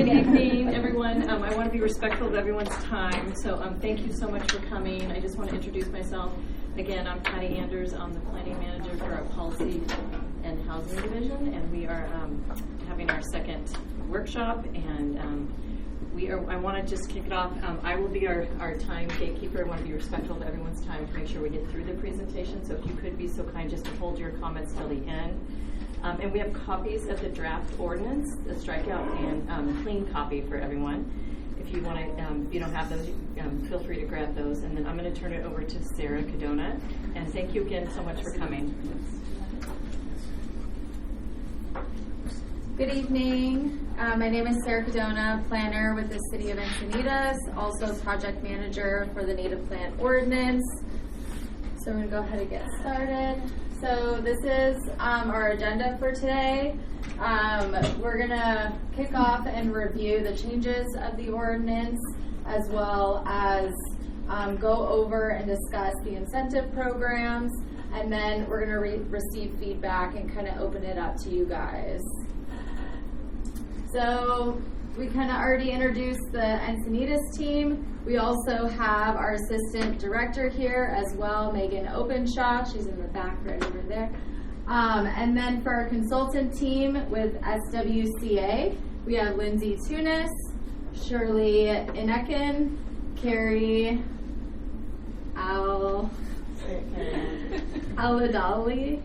evening, everyone. I want to be respectful of everyone's time, so thank you so much for coming. I just want to introduce myself. Again, I'm Patty Anders. I'm the planning manager for our policy and housing division, and we are having our second workshop, and I want to just kick it off. I will be our time gatekeeper. I want to be respectful of everyone's time to make sure we get through the presentation, so if you could be so kind just to hold your comments till the end. And we have copies of the draft ordinance, the strikeout and clean copy for everyone. If you want to, if you don't have those, feel free to grab those. And then I'm going to turn it over to Sarah Cadona. And thank you again so much for coming. Good evening. My name is Sarah Cadona, planner with the City of Encinitas, also project manager for the Native Plant Ordinance. So we're going to go ahead and get started. So this is our agenda for today. We're going to kick off and review the changes of the ordinance, as well as go over and discuss the incentive programs, and then we're going to receive feedback and kind of open it up to you guys. So we kind of already introduced the Encinitas team. We also have our assistant director here as well, Megan Openshaw. She's in the back right over there. And then for our consultant team with SWCA, we have Lindsay Tunis, Shirley Inekin, Carrie Ali Dottie.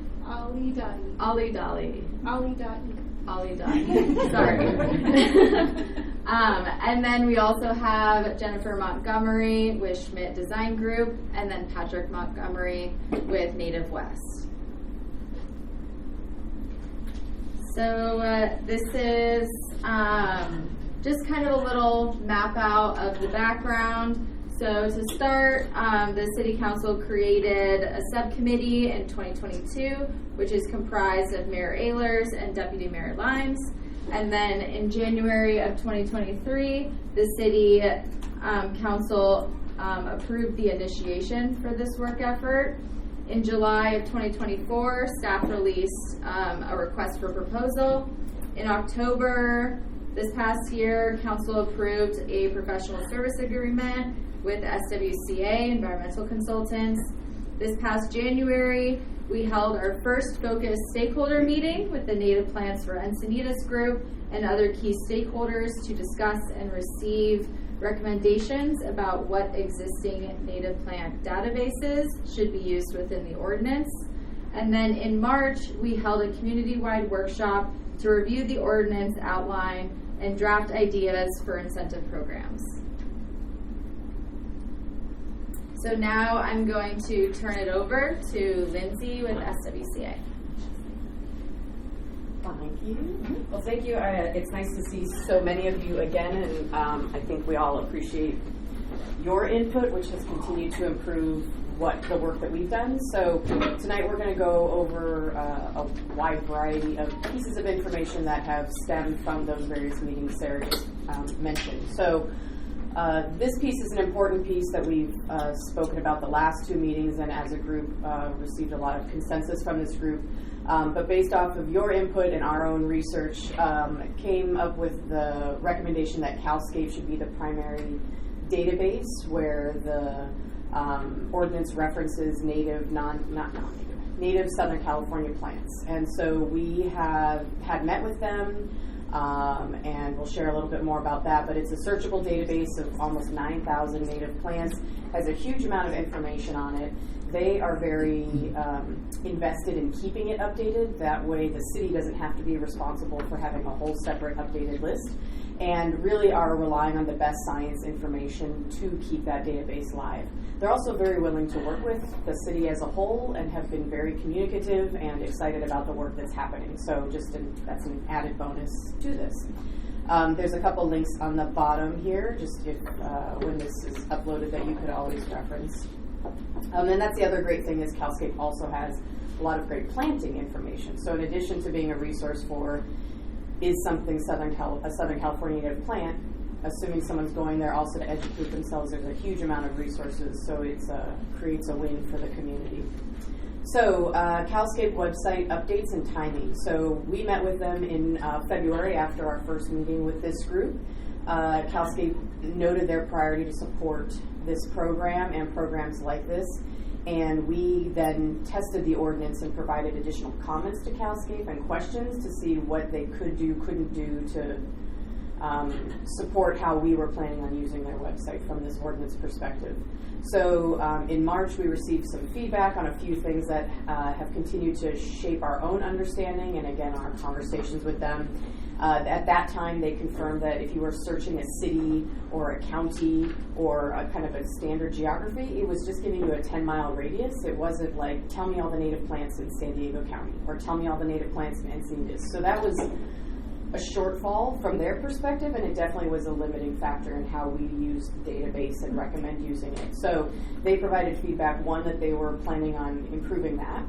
Sorry. And then we also have Jennifer Montgomery with Schmidt Design Group, and then Patrick Montgomery with Native West. So this is just kind of a little map out of the background. So to start, the City Council created a subcommittee in 2022, which is comprised of Mayor Ehlers and Deputy Mayor Limes. And then in January of 2023, the City Council approved the initiation for this work effort. In July of 2024, staff released a request for proposal. In October this past year, Council approved a professional service agreement with SWCA Environmental Consultants. This past January, we held our first focused stakeholder meeting with the Native Plants for Encinitas group and other key stakeholders to discuss and receive recommendations about what existing native plant databases should be used within the ordinance. And then in March, we held a community-wide workshop to review the ordinance outline and draft ideas for incentive programs. So now I'm going to turn it over to Lindsay with SWCA. Thank you. Well, thank you. It's nice to see so many of you again, and I think we all appreciate your input, which has continued to improve the work that we've done. So tonight we're going to go over a wide variety of pieces of information that have stemmed from those various meetings Sarah just mentioned. So this piece is an important piece that we've spoken about the last two meetings, and as a group received a lot of consensus from this group. But based off of your input and our own research, came up with the recommendation that CalScape should be the primary database where the ordinance references native Southern California plants. And so we had met with them. And we'll share a little bit more about that, but it's a searchable database of almost 9,000 native plants, has a huge amount of information on it. They are very invested in keeping it updated. That way the city doesn't have to be responsible for having a whole separate updated list, and really are relying on the best science information to keep that database live. They're also very willing to work with the city as a whole and have been very communicative and excited about the work that's happening. So that's an added bonus to this. There's a couple links on the bottom here, just if when this is uploaded that you could always reference. And that's the other great thing is CalScape also has a lot of great planting information. So in addition to being a resource for is something a Southern California native plant, assuming someone's going there also to educate themselves, there's a huge amount of resources, so it creates a win for the community. So, CalScape website updates and timing. So, we met with them in February after our first meeting with this group. CalScape noted their priority to support this program and programs like this. And we then tested the ordinance and provided additional comments to CalScape and questions to see what they could do, couldn't do to support how we were planning on using their website from this ordinance perspective. So in March, we received some feedback on a few things that have continued to shape our own understanding and, again, our conversations with them. At that time, they confirmed that if you were searching a city or a county or a kind of a standard geography, it was just giving you a 10-mile radius. It wasn't like, tell me all the native plants in San Diego County or tell me all the native plants in Encinitas. So that was a shortfall from their perspective, and it definitely was a limiting factor in how we use the database and recommend using it. So they provided feedback, one, that they were planning on improving that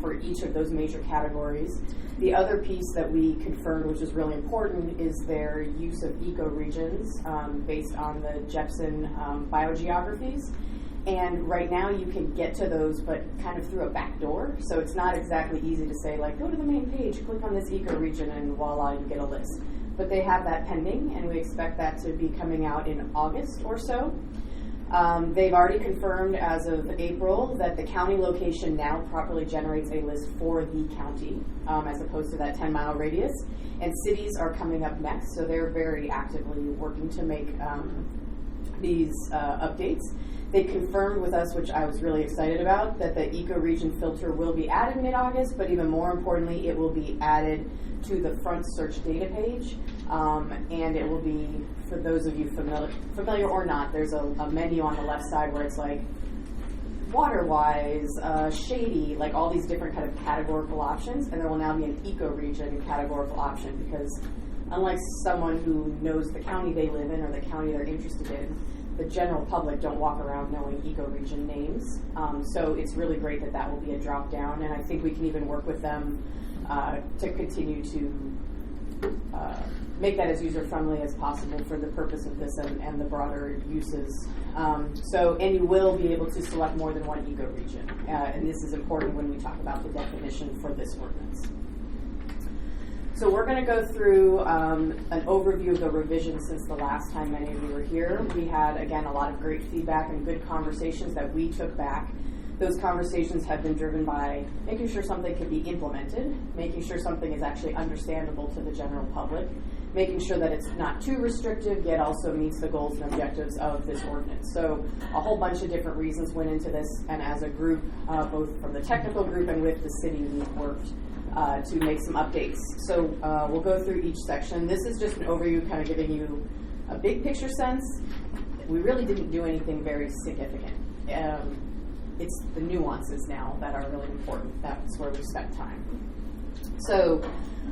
for each of those major categories. The other piece that we confirmed, which is really important, is their use of ecoregions based on the Jepson biogeographies. And right now you can get to those, but kind of through a back door. So it's not exactly easy to say, like, go to the main page, click on this ecoregion, and voila, you get a list. But they have that pending, and we expect that to be coming out in August or so. They've already confirmed as of April that the county location now properly generates a list for the county as opposed to that 10-mile radius. And cities are coming up next, so they're very actively working to make these updates. They confirmed with us, which I was really excited about, that the ecoregion filter will be added mid-August, but even more importantly, it will be added to the front search data page. And it will be, for those of you familiar or not, there's a menu on the left side where it's like water-wise, shady, like all these different kind of categorical options, and there will now be an ecoregion categorical option because unlike someone who knows the county they live in or the county they're interested in, the general public don't walk around knowing ecoregion names. So it's really great that that will be a drop down, and I think we can even work with them to continue to make that as user-friendly as possible for the purpose of this and the broader uses. And you will be able to select more than one ecoregion. And this is important when we talk about the definition for this ordinance. So we're going to go through an overview of the revisions since the last time many of you were here. We had, again, a lot of great feedback and good conversations that we took back. Those conversations have been driven by making sure something can be implemented, making sure something is actually understandable to the general public, making sure that it's not too restrictive, yet also meets the goals and objectives of this ordinance. So a whole bunch of different reasons went into this, and as a group, both from the technical group and with the city, we've worked to make some updates. So we'll go through each section. This is just an overview, kind of giving you a big picture sense. We really didn't do anything very significant. It's the nuances now that are really important. That's where we spent time. So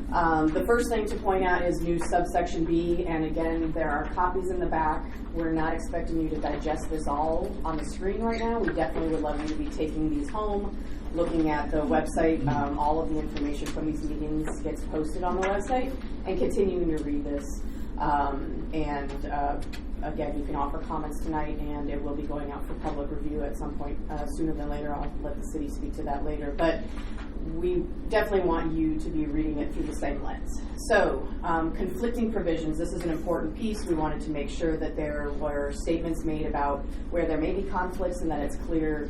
the first thing to point out is new subsection B, and again, there are copies in the back. We're not expecting you to digest this all on the screen right now. We definitely would love you to be taking these home, looking at the website. All of the information from these meetings gets posted on the website, and continuing to read this. Again, you can offer comments tonight, and it will be going out for public review at some point sooner than later. I'll let the city speak to that later. But we definitely want you to be reading it through the same lens. So, conflicting provisions. This is an important piece. We wanted to make sure that there were statements made about where there may be conflicts and that it's clear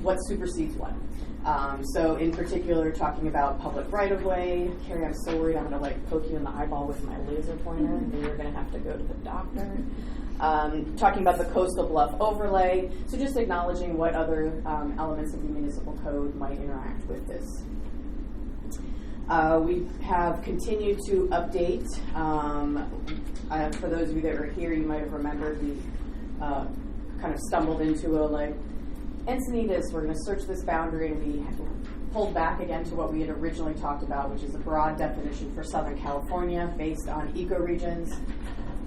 what supersedes what. So in particular, talking about public right-of-way. Carrie, I'm so worried I'm going to poke you in the eyeball with my laser pointer, and you're going to have to go to the doctor. Talking about the coastal bluff overlay. So just acknowledging what other elements of the municipal code might interact with this. We have continued to update. For those of you that were here, you might have remembered we kind of stumbled into Encinitas, we're going to search this boundary, and we pulled back again to what we had originally talked about, which is a broad definition for Southern California based on ecoregions.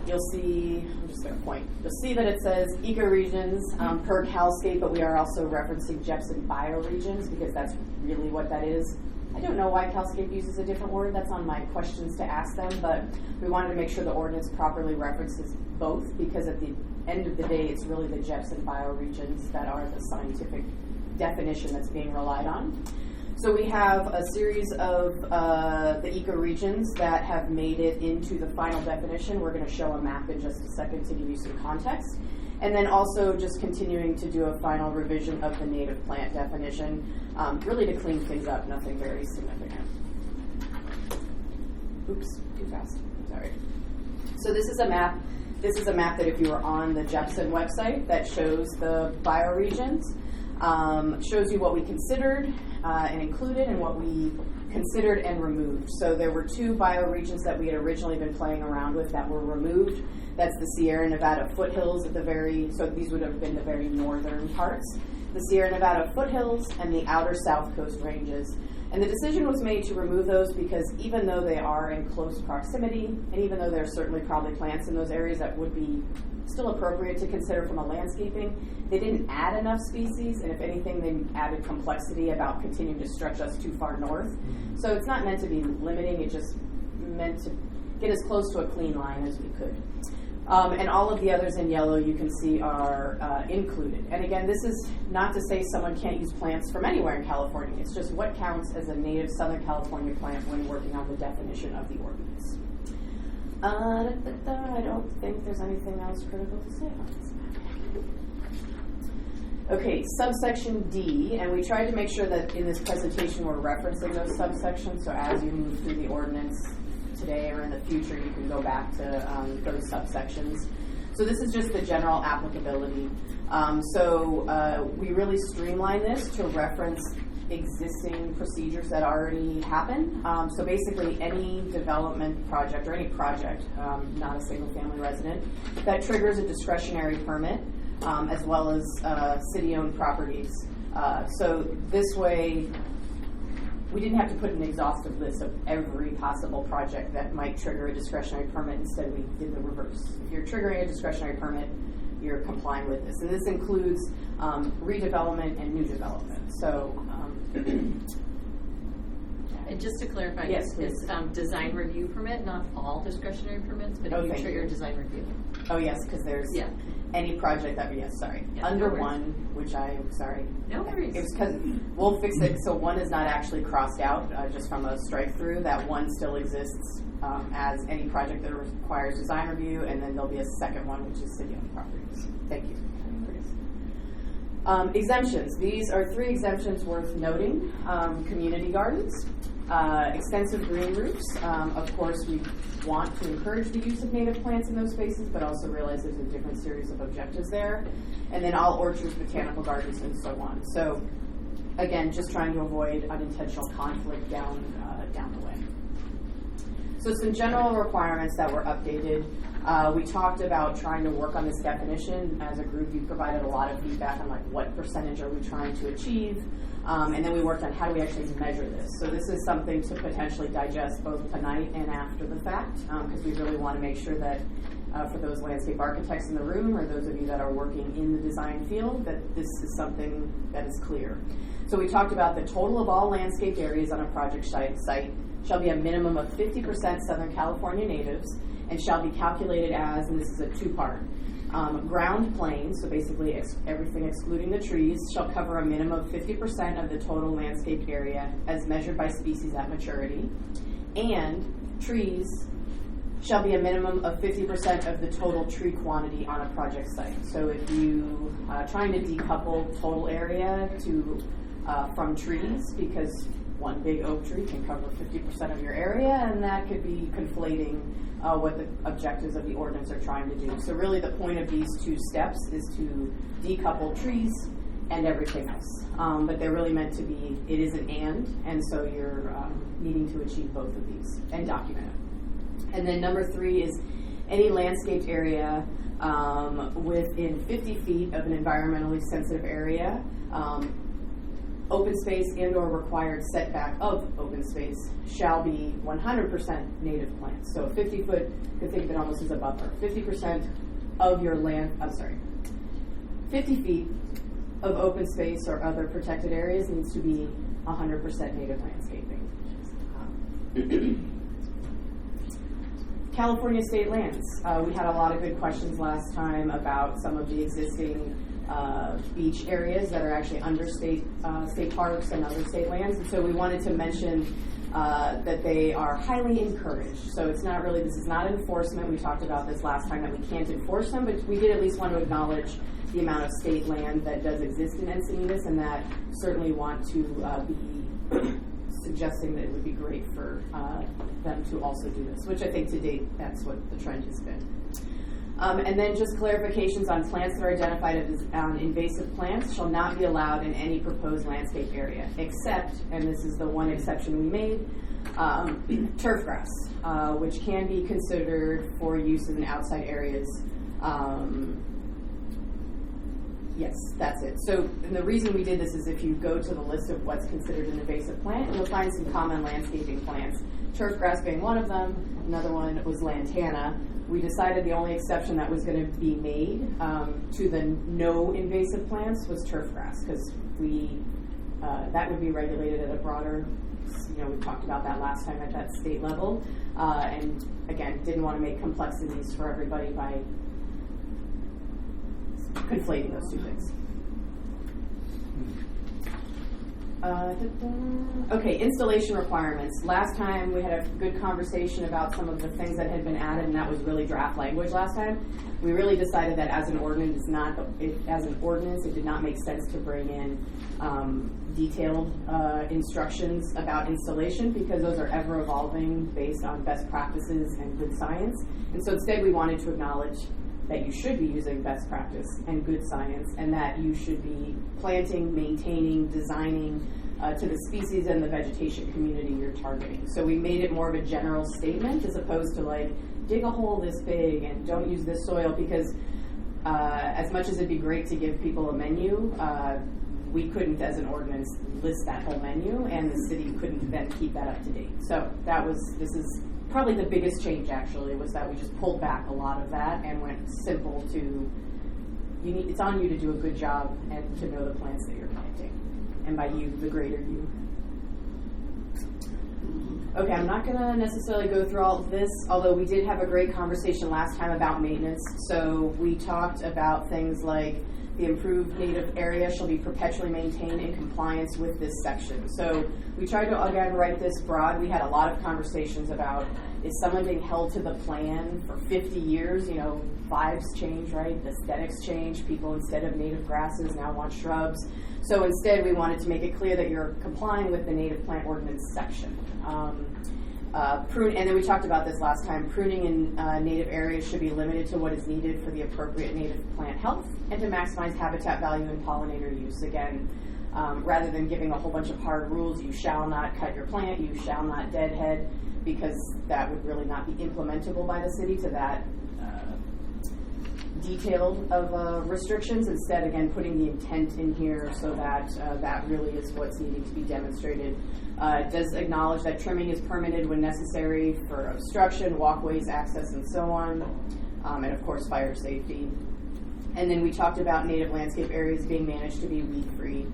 You'll see, I'm just going to point, you'll see that it says ecoregions per CalScape, but we are also referencing Jepson bioregions because that's really what that is. I don't know why CalScape uses a different word. That's on my questions to ask them, but we wanted to make sure the ordinance properly references both because at the end of the day, it's really the Jepson bioregions that are the scientific definition that's being relied on. So we have a series of the ecoregions that have made it into the final definition. We're going to show a map in just a second to give you some context. And then also just continuing to do a final revision of the native plant definition, really to clean things up, nothing very significant. Oops, too fast, sorry. So this is a map. This is a map that if you were on the Jepson website that shows the bioregions, shows you what we considered and included and what we considered and removed. So there were 2 bioregions that we had originally been playing around with that were removed. That's the Sierra Nevada foothills at the so these would have been the very northern parts, the Sierra Nevada foothills and the outer South Coast ranges. And the decision was made to remove those because even though they are in close proximity, and even though there are certainly probably plants in those areas that would be still appropriate to consider from a landscaping, they didn't add enough species, and if anything, they added complexity about continuing to stretch us too far north. So it's not meant to be limiting, it just meant to get as close to a clean line as we could. And all of the others in yellow you can see are included. And again, this is not to say someone can't use plants from anywhere in California. It's just what counts as a native Southern California plant when working on the definition of the ordinance. I don't think there's anything else critical to say on this map. Okay, subsection D, and we tried to make sure that in this presentation we're referencing those subsections, so as you move through the ordinance today or in the future, you can go back to those subsections. So this is just the general applicability. We really streamline this to reference existing procedures that already happen. So basically any development project or any project, not a single family resident, that triggers a discretionary permit, as well as city-owned properties. So this way, we didn't have to put an exhaustive list of every possible project that might trigger a discretionary permit. Instead, we did the reverse. If you're triggering a discretionary permit, you're complying with this. And this includes redevelopment and new development. So, and just to clarify, yes, it's design review permit, not all discretionary permits, but if you trigger design review. Oh, yes, because there's any project that, under no one, which No worries. It's because we'll fix it. So one is not actually crossed out just from a strike through. That one still exists as any project that requires design review, and then there'll be a second one, which is city-owned properties. Thank you. Exemptions. These are 3 exemptions worth noting. Community gardens, extensive green roofs. Of course, we want to encourage the use of native plants in those spaces, but also realize there's a different series of objectives there. And then all orchards, botanical gardens, and so on. So again, just trying to avoid unintentional conflict down the way. So some general requirements that were updated. We talked about trying to work on this definition. As a group, you provided a lot of feedback on what percentage are we trying to achieve. And then we worked on how do we actually measure this. So this is something to potentially digest both tonight and after the fact, because we really want to make sure that for those landscape architects in the room or those of you that are working in the design field, that this is something that is clear. So we talked about the total of all landscape areas on a project site shall be a minimum of 50% Southern California natives and shall be calculated as, and this is a 2-part, ground planes, so basically everything excluding the trees, shall cover a minimum of 50% of the total landscape area as measured by species at maturity, and trees shall be a minimum of 50% of the total tree quantity on a project site. So if you trying to decouple total area from trees, because one big oak tree can cover 50% of your area, and that could be conflating what the objectives of the ordinance are trying to do. So really the point of these 2 steps is to decouple trees and everything else. But they're really meant to be, it is an and so you're needing to achieve both of these and document it. And then number 3 is any landscaped area within 50 feet of an environmentally sensitive area, open space and or required setback of open space shall be 100% native plants. So 50 foot, you could think of it almost as a buffer. 50% of your 50 feet of open space or other protected areas needs to be 100% native landscaping. California state lands. We had a lot of good questions last time about some of the existing beach areas that are actually under state parks and other state lands. And so we wanted to mention that they are highly encouraged. So it's not really, this is not enforcement. We talked about this last time that we can't enforce them, but we did at least want to acknowledge the amount of state land that does exist in Encinitas, and that certainly want to be suggesting that it would be great for them to also do this, which I think to date that's what the trend has been. And then just clarifications on plants that are identified as invasive plants shall not be allowed in any proposed landscape area, except, and this is the one exception we made, turf grass, which can be considered for use in outside areas. Yes, that's it. So and the reason we did this is if you go to the list of what's considered an invasive plant, you'll find some common landscaping plants, turf grass being one of them. Another one was lantana. We decided the only exception that was going to be made to the no invasive plants was turf grass, because that would be regulated at a broader, we talked about that last time at that state level, and again, didn't want to make complexities for everybody by conflating those two things. Okay, installation requirements. Last time we had a good conversation about some of the things that had been added, and that was really draft language last time. We really decided that as an ordinance, it did not make sense to bring in detailed instructions about installation, because those are ever evolving based on best practices and good science. And so instead we wanted to acknowledge that you should be using best practice and good science, and that you should be planting, maintaining, designing to the species and the vegetation community you're targeting. So we made it more of a general statement as opposed to like, dig a hole this big and don't use this soil, because as much as it'd be great to give people a menu, we couldn't as an ordinance list that whole menu, and the city couldn't then keep that up to date. So this is probably the biggest change actually, was that we just pulled back a lot of that and went simple to, it's on you to do a good job and to know the plants that you're planting. And by you, the greater you. Okay, I'm not going to necessarily go through all of this, although we did have a great conversation last time about maintenance. So we talked about things like the improved native area shall be perpetually maintained in compliance with this section. So we tried to, again, write this broad. We had a lot of conversations about, is someone being held to the plan for 50 years? Vibes change, right? Aesthetics change. People, instead of native grasses, now want shrubs. So instead, we wanted to make it clear that you're complying with the native plant ordinance section. And then we talked about this last time. Pruning in native areas should be limited to what is needed for the appropriate native plant health and to maximize habitat value and pollinator use. Again, rather than giving a whole bunch of hard rules, you shall not cut your plant, you shall not deadhead, because that would really not be implementable by the city to that detailed of restrictions. Instead, again, putting the intent in here so that that really is what's needing to be demonstrated. It does acknowledge that trimming is permitted when necessary for obstruction, walkways, access, and so on, and of course fire safety. And then we talked about native landscape areas being managed to be weed-free,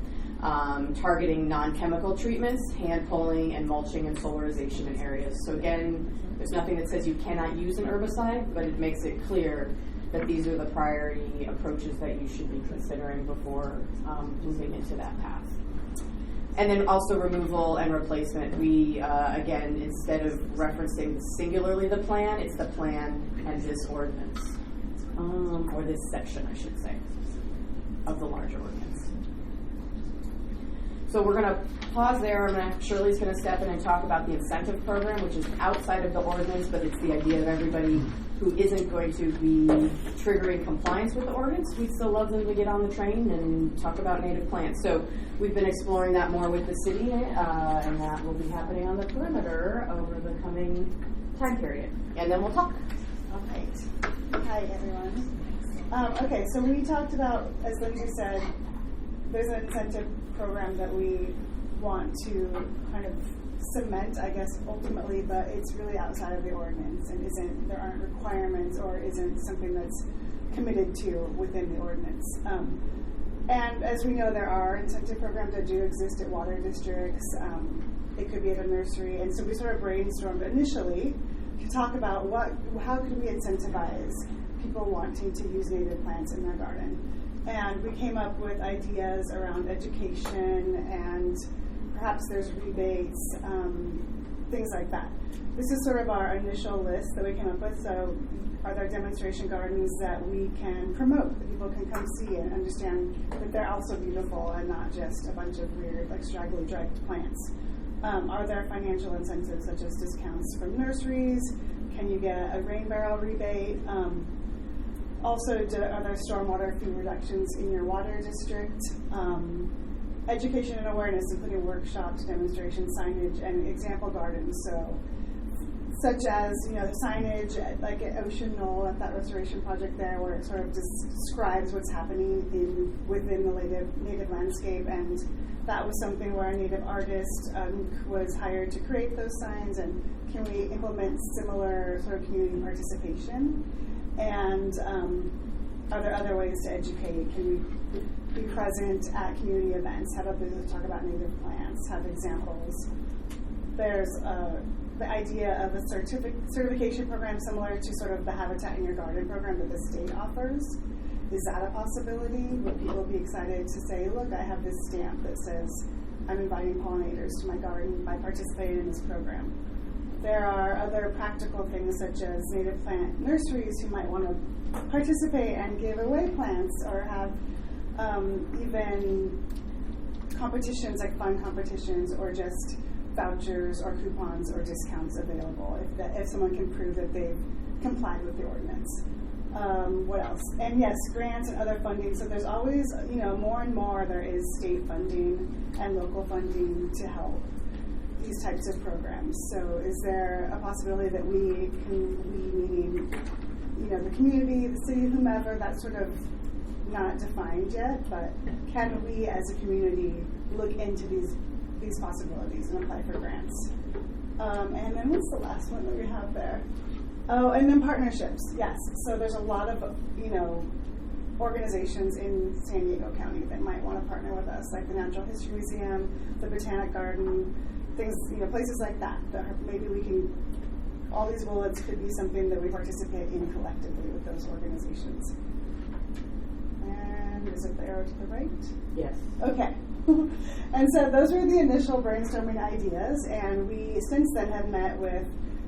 targeting non-chemical treatments, hand pulling, and mulching and solarization in areas. So again, there's nothing that says you cannot use an herbicide, but it makes it clear that these are the priority approaches that you should be considering before moving into that path. And then also removal and replacement. We, again, instead of referencing singularly the plan, it's the plan and this ordinance, or this section, I should say, of the larger ordinance. So we're going to pause there. Shirley's going to step in and talk about the incentive program, which is outside of the ordinance, but it's the idea of everybody who isn't going to be triggering compliance with the ordinance. We'd still love them to get on the train and talk about native plants. So we've been exploring that more with the city, and that will be happening on the perimeter over the coming time period. And then we'll talk. All right. Hi, everyone. Okay, so we talked about, as Lindsay said, there's an incentive program that we want to kind of cement, I guess, ultimately, but it's really outside of the ordinance and there aren't requirements or isn't something that's committed to within the ordinance. And as we know, there are incentive programs that do exist at water districts. It could be at a nursery. And so we sort of brainstormed initially to talk about how could we incentivize people wanting to use native plants in their garden. And we came up with ideas around education, and perhaps there's rebates, things like that. This is sort of our initial list that we came up with. So are there demonstration gardens that we can promote, that people can come see and understand that they're also beautiful and not just a bunch of weird, like straggly draped plants? Are there financial incentives such as discounts from nurseries? Can you get a rain barrel rebate? Also, are there stormwater fee reductions in your water district? Education and awareness, including workshops, demonstrations, signage, and example gardens. So, such as, you know, signage like at Ocean Knoll at that restoration project there, where it sort of describes what's happening within the native landscape. And that was something where a native artist was hired to create those signs. And can we implement similar sort of community participation? And are there other ways to educate? Can we be present at community events, have a booth, talk about native plants, have examples? There's the idea of a certification program similar to sort of the Habitat in Your Garden program that the state offers. Is that a possibility? Would people be excited to say, look, I have this stamp that says I'm inviting pollinators to my garden by participating in this program? There are other practical things such as native plant nurseries who might want to participate and give away plants, or have even competitions like fun competitions, or just vouchers or coupons or discounts available if someone can prove that they've complied with the ordinance. What else? And yes, grants and other funding. So there's always, you know, more and more there is state funding and local funding to help these types of programs. So is there a possibility that we meaning, you know, the community, the city, whomever, that's sort of not defined yet, but can we as a community look into these possibilities and apply for grants? And then what's the last one that we have there? Oh, and then partnerships, yes. So there's a lot of, you know, organizations in San Diego County that might want to partner with us, like the Natural History Museum, the Botanic Garden, things, you know, places like that maybe we can, all these bullets could be something that we participate in collectively with those organizations. And is it the arrow to the right? Yes. Okay. And so those were the initial brainstorming ideas, and we since then have met with,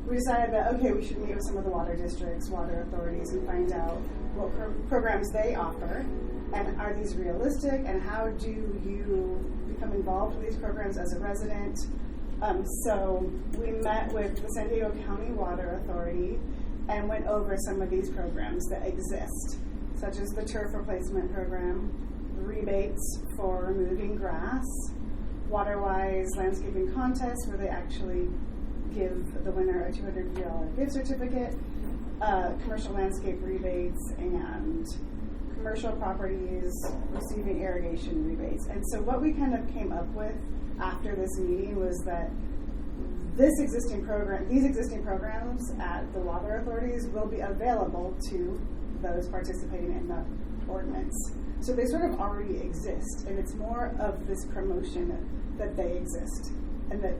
we decided that, okay, we should meet with some of the water districts, water authorities, and find out what programs they offer, and are these realistic, and how do you become involved with these programs as a resident. So we met with the San Diego County Water Authority and went over some of these programs that exist, such as the turf replacement program, rebates for removing grass, Waterwise landscaping contests where they actually give the winner a $250 gift certificate, commercial landscape rebates, and commercial properties receiving irrigation rebates. And so what we kind of came up with after this meeting was that these existing programs at the water authorities will be available to those participating in the ordinance. So they sort of already exist, and it's more of this promotion that they exist, and that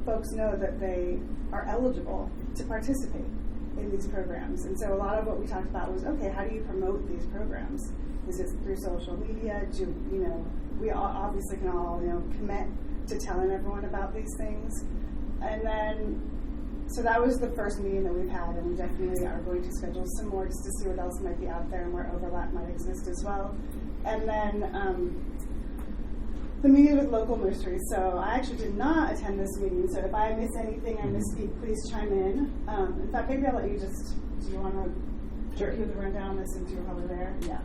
folks know that they are eligible to participate in these programs. And so a lot of what we talked about was, okay, how do you promote these programs? Is it through social media? We obviously can all, commit to telling everyone about these things. And then, so that was the first meeting that we've had, and we definitely are going to schedule some more just to see what else might be out there and where overlap might exist as well. And then the meeting with local nurseries. So I actually did not attend this meeting, so if I miss anything, I misspeak, please chime in. In fact, maybe I'll let you just, do you want to give the rundown since you're over there? Yeah.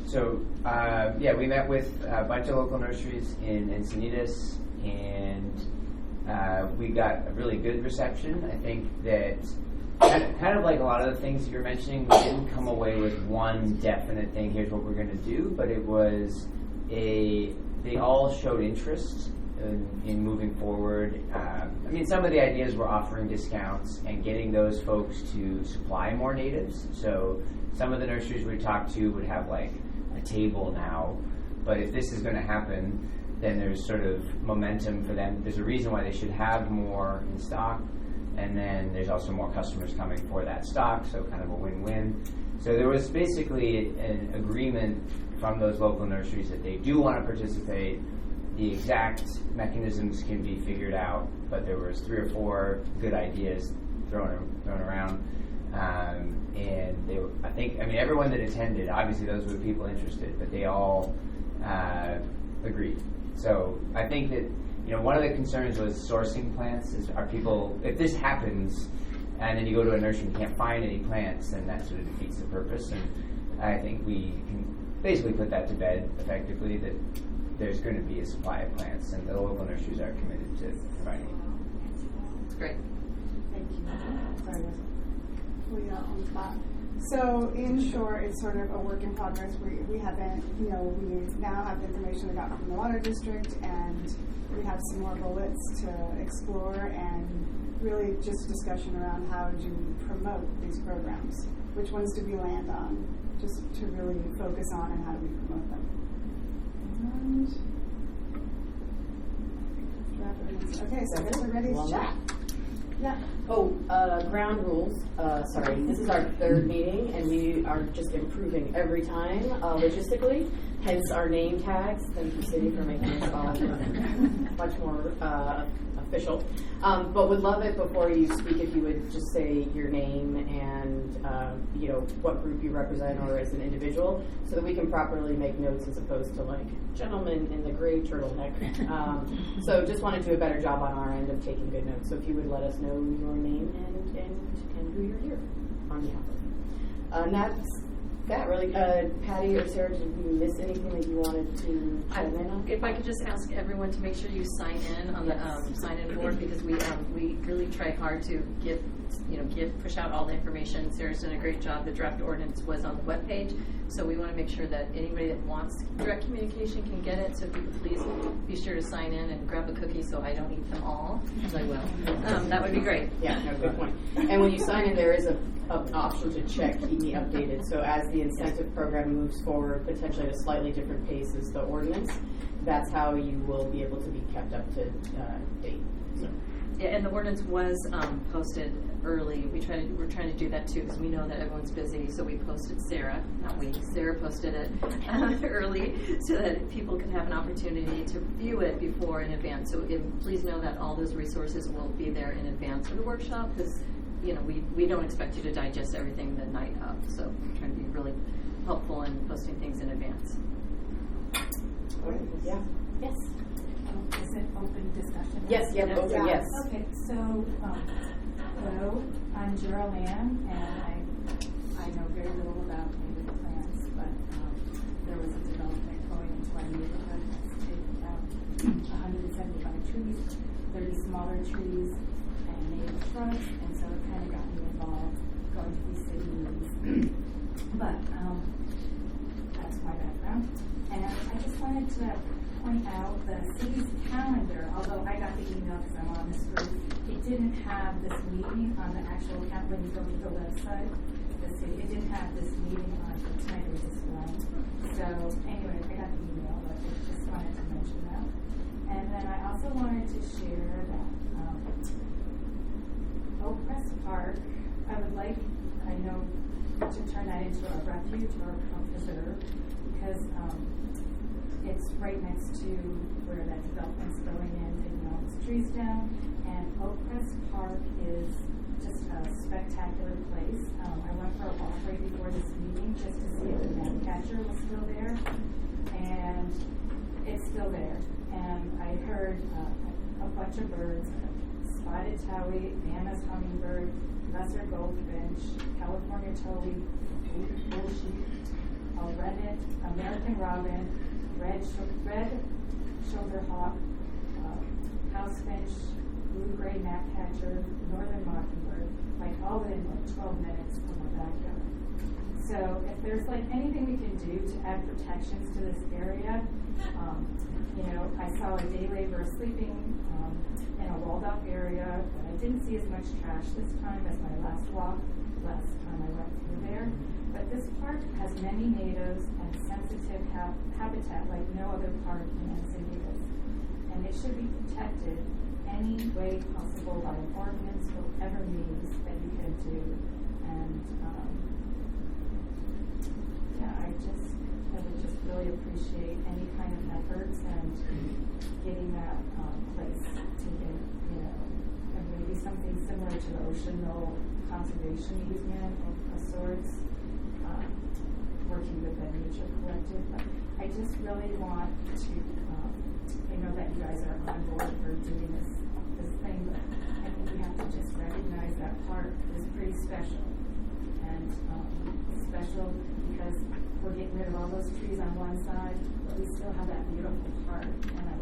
So, we met with a bunch of local nurseries in Encinitas, and we got a really good reception. I think that kind of like a lot of the things you're mentioning, we didn't come away with one definite thing, here's what we're going to do, but it was they all showed interest in moving forward. Some of the ideas were offering discounts and getting those folks to supply more natives. So some of the nurseries we talked to would have like a table now, but if this is going to happen, then there's sort of momentum for them. There's a reason why they should have more in stock, and then there's also more customers coming for that stock, so kind of a win-win. So there was basically an agreement from those local nurseries that they do want to participate. The exact mechanisms can be figured out, but there was 3 or 4 good ideas thrown around. And they were, everyone that attended, obviously those were the people interested, but they all agreed. So I think that, one of the concerns was sourcing plants. Are people, if this happens, and then you go to a nursery and can't find any plants, then that sort of defeats the purpose. And I think we can basically put that to bed effectively, that there's going to be a supply of plants, and the local nurseries are committed to providing. It's great. Thank you. Sorry, guys. Put you out on the spot. So in short, it's sort of a work in progress. We haven't, we now have the information we got from the water district, and we have some more bullets to explore, and really just discussion around how do we promote these programs, which ones do we land on, just to really focus on, and how do we promote them. And okay, so I guess we're ready to chat. Yeah. Ground rules. Sorry, this is our 3rd meeting, and we are just improving every time logistically. Hence our name tags. Thank you, City, for making us all much more official. But would love it before you speak if you would just say your name and what group you represent, or as an individual, so that we can properly make notes as opposed to like gentleman in the gray turtleneck. So just want to do a better job on our end of taking good notes. So if you would let us know your name and who you're here on behalf of. And that's that really. Patty or Sarah, did we miss anything that you wanted to chime in on? If I could just ask everyone to make sure you sign in on the sign-in board, because we really try hard to push out all the information. Sarah's done a great job. The draft ordinance was on the webpage, so we want to make sure that anybody that wants direct communication can get it. So if you could please be sure to sign in and grab a cookie so I don't eat them all, because I will. That would be great. Yeah, no, good point. And when you sign in, there is an option to check keep me updated. So as the incentive program moves forward, potentially at a slightly different pace as the ordinance, that's how you will be able to be kept up to date. So. Yeah, and the ordinance was posted early. We're trying to do that too, because we know that everyone's busy. So we posted Sarah posted it early so that people can have an opportunity to view it before in advance. So please know that all those resources will be there in advance of the workshop, because we don't expect you to digest everything the night of. So we're trying to be really helpful in posting things in advance. Yeah. Yes. Is it open discussion? Yes, open, Yeah. yes. Okay, so, hello, I'm Gerald Ann, and I know very little about native plants, but there was a development going into our neighborhood that's taking out 175 trees, 30 smaller trees, and native shrubs, and so it kind of got me involved going to these city meetings. But that's my background. And I just wanted to point out the city's calendar, although I got the email because I'm on this group, it didn't have this meeting on the actual calendar. When you go to the website, the city, it didn't have this meeting on for tonight, it was just one. So anyway, I got the email, but I just wanted to mention that. And then I also wanted to share that Oak Crest Park, I would like, to turn that into a refuge or a preserve, because it's right next to where that development's going in, taking all those trees down. And Oak Crest Park is just a spectacular place. I went for a walk right before this meeting just to see if the gnat catcher was still there. And it's still there. And I heard a bunch of birds, spotted towhee, Anna's hummingbird, lesser goldfinch, California towhee, bull sheep, rednet, American robin, red shoulder hawk, house finch, blue-gray gnatcatcher, northern mockingbird, all within 12 minutes from our backyard. So if there's anything we can do to add protections to this area, I saw a day laborer sleeping in a walled-off area, but I didn't see as much trash this time as my last time I went through there. But this park has many natives and sensitive habitat like no other park in Encinitas. And it should be protected any way possible by an ordinance or whatever means that you can do. And appreciate any kind of efforts and getting that place to get, and maybe something similar to the Ocean Knoll Conservation Easement of sorts, working with the Nature Collective. But I just really want to, I know that you guys are on board for doing this thing, but I think we have to just recognize that park is pretty special. And special because we're getting rid of all those trees on one side, but we still have that beautiful park, and I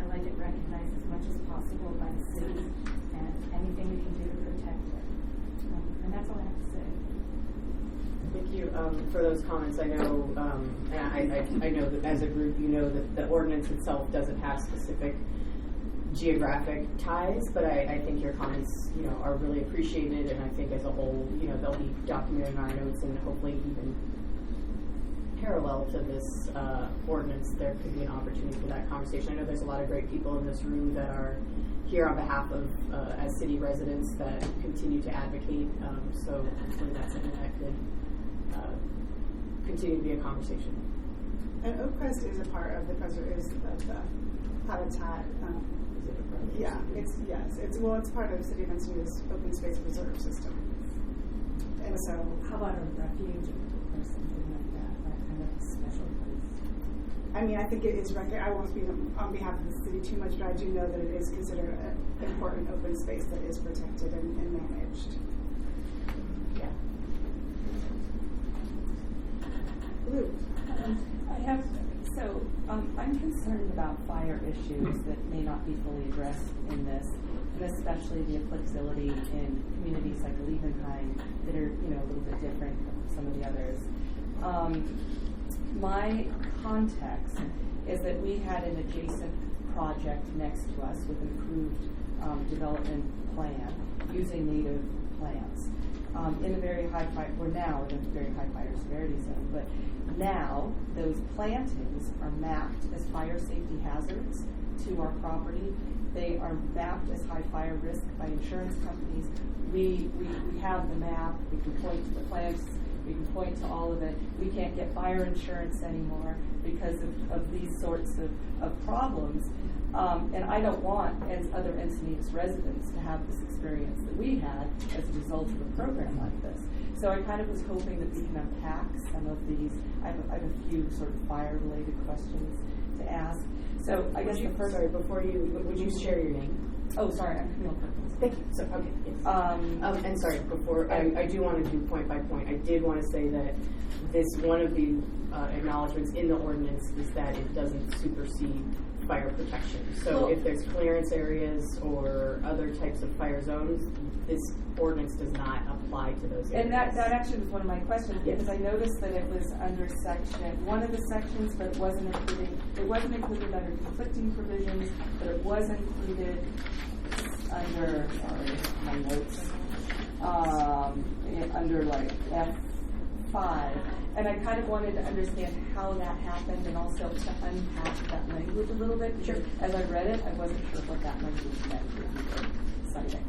like it recognized as much as possible by the city, and anything we can do to protect it. And that's all I have to say. Thank you for those comments. I know, and I know that as a group, you know that the ordinance itself doesn't have specific geographic ties, but I think your comments, are really appreciated, and I think as a whole, they'll be documented in our notes, and hopefully even parallel to this ordinance, there could be an opportunity for that conversation. I know there's a lot of great people in this room that are here on behalf of, as city residents, that continue to advocate, so hopefully that's something that could continue to be a conversation. And Oak Crest is a part of the habitat. Yeah, it's part of City of Encinitas Open Space Reserve System. And so, How about a refuge or something like that kind of special place? I mean, I think it is I won't speak on behalf of the city too much, but I do know that it is considered an important open space that is protected and managed. Yeah. Lou. I'm concerned about fire issues that may not be fully addressed in this, and especially the applicability in communities like Liebenheim that are, a little bit different from some of the others. My context is that we had an adjacent project next to us with an approved development plan using native plants. In a very high fire, we're now in a very high fire severity zone, but now those plantings are mapped as fire safety hazards to our property. They are mapped as high fire risk by insurance companies. We have the map, we can point to the plants, we can point to all of it. We can't get fire insurance anymore because of these sorts of problems. And I don't want, as other Encinitas residents, to have this experience that we had as a result of a program like this. So I kind of was hoping that we can unpack some of these. I have a few sort of fire-related questions to ask. So I guess the first... Sorry, before you, would you share your name? Oh, sorry, I'm Camille Perkins. Thank you. So, okay, yes. And sorry, before, I do want to do point by point. I did want to say that one of the acknowledgments in the ordinance is that it doesn't supersede fire protection. So if there's clearance areas or other types of fire zones, this ordinance does not apply to those areas. And that actually was one of my questions, yes. Because I noticed that it was under one of the sections, but it wasn't included under conflicting provisions, but it was included under, my notes, under like F5. And I kind of wanted to understand how that happened and also to unpack that language a little bit. Sure. As I read it, I wasn't sure what that language meant citing.